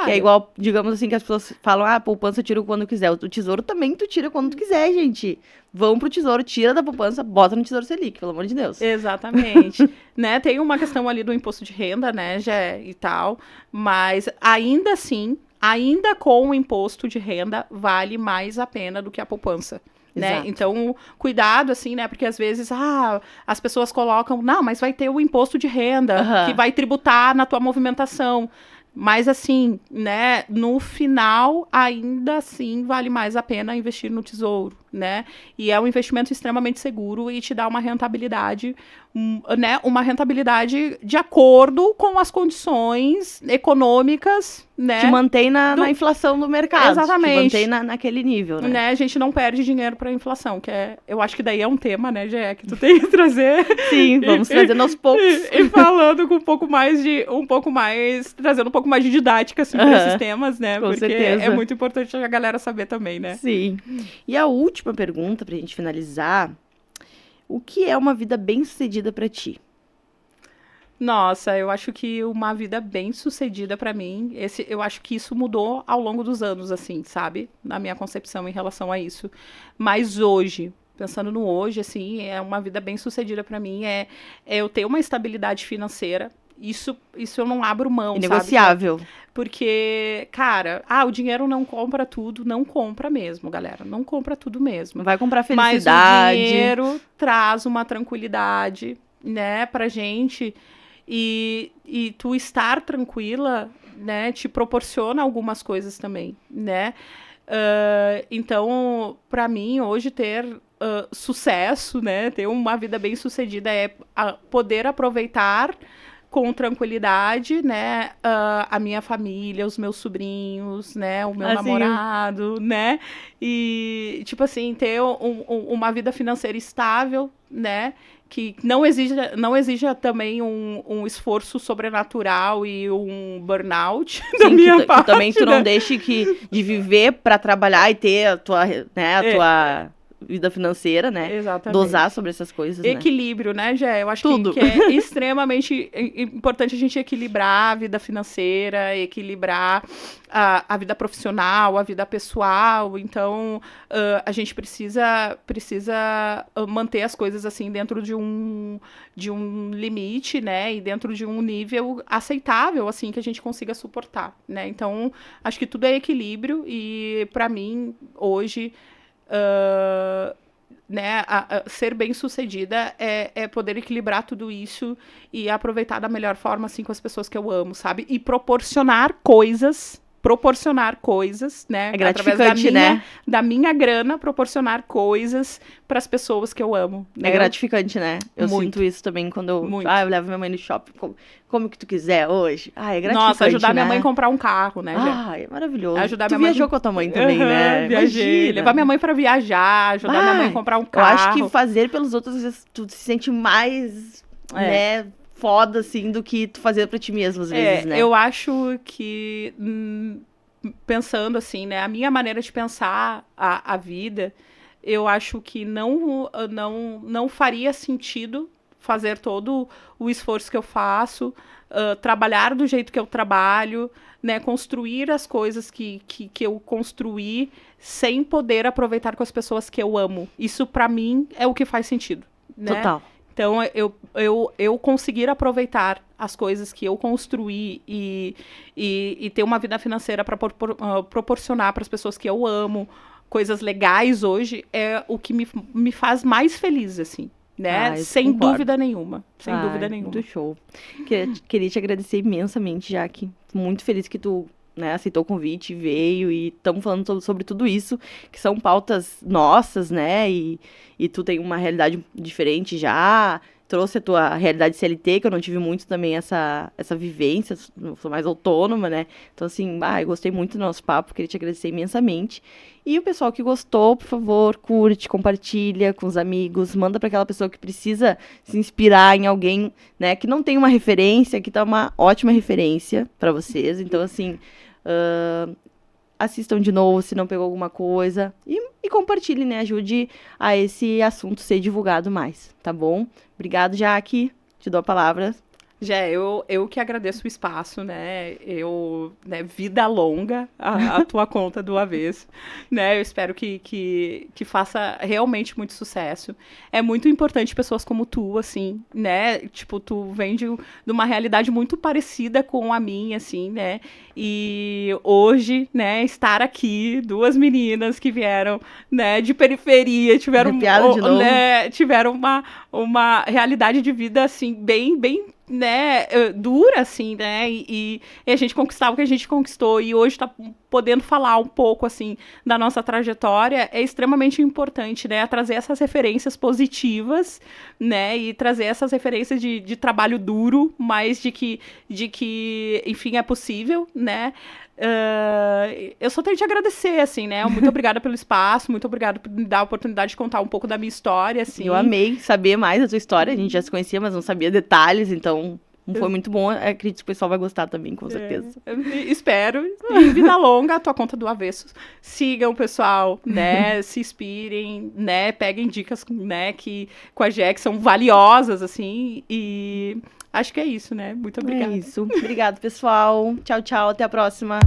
é
igual, digamos assim, que as pessoas falam, a poupança eu tiro quando quiser. O tesouro também tu tira quando tu quiser, gente. Vão pro tesouro, tira da poupança, bota no Tesouro Selic, pelo amor de Deus.
Exatamente. Né? Tem uma questão ali do imposto de renda, né, e tal. Mas ainda assim, ainda com o imposto de renda, vale mais a pena do que a poupança. Né? Então, cuidado, assim, né? Porque às vezes, as pessoas colocam, não, mas vai ter o imposto de renda, que vai tributar na tua movimentação. Mas, assim, né? No final, ainda assim, vale mais a pena investir no tesouro, né? E é um investimento extremamente seguro e te dá uma rentabilidade, né? Uma rentabilidade de acordo com as condições econômicas, né?
Te mantém na inflação do mercado.
Exatamente.
Te mantém naquele nível, né?
A gente não perde dinheiro para a inflação, que eu acho que daí é um tema, né, Gé, que tu tem que trazer.
Sim, vamos trazendo aos poucos.
E falando com trazendo um pouco mais de didática, assim, para esses temas, né?
Com
porque
certeza.
É muito importante a galera saber também, né?
Sim. E a última pergunta, pra gente finalizar, o que é uma vida bem-sucedida para ti?
Nossa, eu acho que uma vida bem-sucedida para mim, eu acho que isso mudou ao longo dos anos, assim, sabe? Na minha concepção em relação a isso. Mas hoje, pensando no hoje, assim, é uma vida bem-sucedida para mim, é eu ter uma estabilidade financeira. Isso eu não abro mão,
Inegociável.
sabe? Porque, cara, o dinheiro não compra tudo, não compra mesmo, galera. Não compra tudo mesmo.
Não vai comprar felicidade.
Mas o dinheiro traz uma tranquilidade, né, pra gente. E tu estar tranquila, né, te proporciona algumas coisas também, né? Então, para mim, hoje ter sucesso, né, ter uma vida bem sucedida é poder aproveitar com tranquilidade, né, a minha família, os meus sobrinhos, né, o meu namorado, né, e, tipo assim, ter uma vida financeira estável, né, que não exija também um esforço sobrenatural e um burnout da minha parte.
Que também tu não deixe de viver para trabalhar e ter a tua vida financeira, né?
Exatamente.
Dosar sobre essas coisas,
Equilíbrio, né, Gé? Eu acho
Tudo.
que é extremamente importante a gente equilibrar a vida financeira, equilibrar a vida profissional, a vida pessoal. Então, a gente precisa manter as coisas assim dentro de um limite, né? E dentro de um nível aceitável, assim, que a gente consiga suportar, né? Então, acho que tudo é equilíbrio e, para mim, hoje, né, ser bem-sucedida é poder equilibrar tudo isso e aproveitar da melhor forma, assim, com as pessoas que eu amo, sabe? E proporcionar coisas, né?
É gratificante, né?
Da minha grana, proporcionar coisas para as pessoas que eu amo. Né?
É gratificante, né? Eu
Muito.
sinto isso também quando eu levo minha mãe no shopping, como que tu quiser hoje. É gratificante,
Nossa, ajudar
né?
minha mãe a comprar um carro, né,
é maravilhoso.
Ajudar
tu
minha
viajou
mãe...
com a tua mãe também, né?
Viajei.
Imagina.
Levar minha mãe para viajar, ajudar minha mãe a comprar um carro.
Eu acho que fazer pelos outros, às vezes, tu se sente mais, né, foda, assim, do que tu fazer pra ti mesmo, às vezes, né?
Eu acho que, pensando assim, né, a minha maneira de pensar a vida, eu acho que não faria sentido fazer todo o esforço que eu faço, trabalhar do jeito que eu trabalho, né, construir as coisas que eu construí sem poder aproveitar com as pessoas que eu amo. Isso, pra mim, é o que faz sentido. Né?
Total.
Então, eu conseguir aproveitar as coisas que eu construí e ter uma vida financeira para proporcionar para as pessoas que eu amo, coisas legais hoje, é o que me faz mais feliz, assim. Né? Sem dúvida nenhuma. Sem dúvida nenhuma.
Muito show. Queria te agradecer imensamente, Jaque. Muito feliz que tu, né, aceitou o convite, veio e estamos falando sobre tudo isso, que são pautas nossas, né? E tu tem uma realidade diferente já. Trouxe a tua realidade CLT, que eu não tive muito também essa vivência, eu sou mais autônoma, né? Então, assim, eu gostei muito do nosso papo, queria te agradecer imensamente. E o pessoal que gostou, por favor, curte, compartilha com os amigos, manda para aquela pessoa que precisa se inspirar em alguém, né, que não tem uma referência, que tá uma ótima referência para vocês. Então, assim, assistam de novo se não pegou alguma coisa e compartilhe, né? Ajude a esse assunto ser divulgado mais, tá bom? Obrigado, Jaque. Te dou a palavra.
Eu que agradeço o espaço, né? Vida longa a tua conta do avesso, né? Eu espero que faça realmente muito sucesso. É muito importante pessoas como tu, assim, né? Tipo, tu vem de uma realidade muito parecida com a minha, assim, né? E hoje, né, estar aqui, duas meninas que vieram, né, de periferia, tiveram uma realidade de vida, assim, bem, né, dura, assim, né, e a gente conquistava o que a gente conquistou, e hoje tá podendo falar um pouco, assim, da nossa trajetória, é extremamente importante, né, trazer essas referências positivas, né, e trazer essas referências de trabalho duro, mas de que, enfim, é possível, né. Eu só tenho que te agradecer, assim, né? Muito obrigada pelo espaço, muito obrigada por me dar a oportunidade de contar um pouco da minha história, assim.
Eu amei saber mais da tua história, a gente já se conhecia, mas não sabia detalhes, então foi muito bom. Acredito que o pessoal vai gostar também, com certeza.
Espero. E vida longa, a tua conta do avesso. Sigam o pessoal, né? Se inspirem, né? Peguem dicas, né? Que com a Jack são valiosas, assim, e... acho que é isso, né? Muito obrigada.
É isso. Obrigado, pessoal. Tchau, tchau. Até a próxima.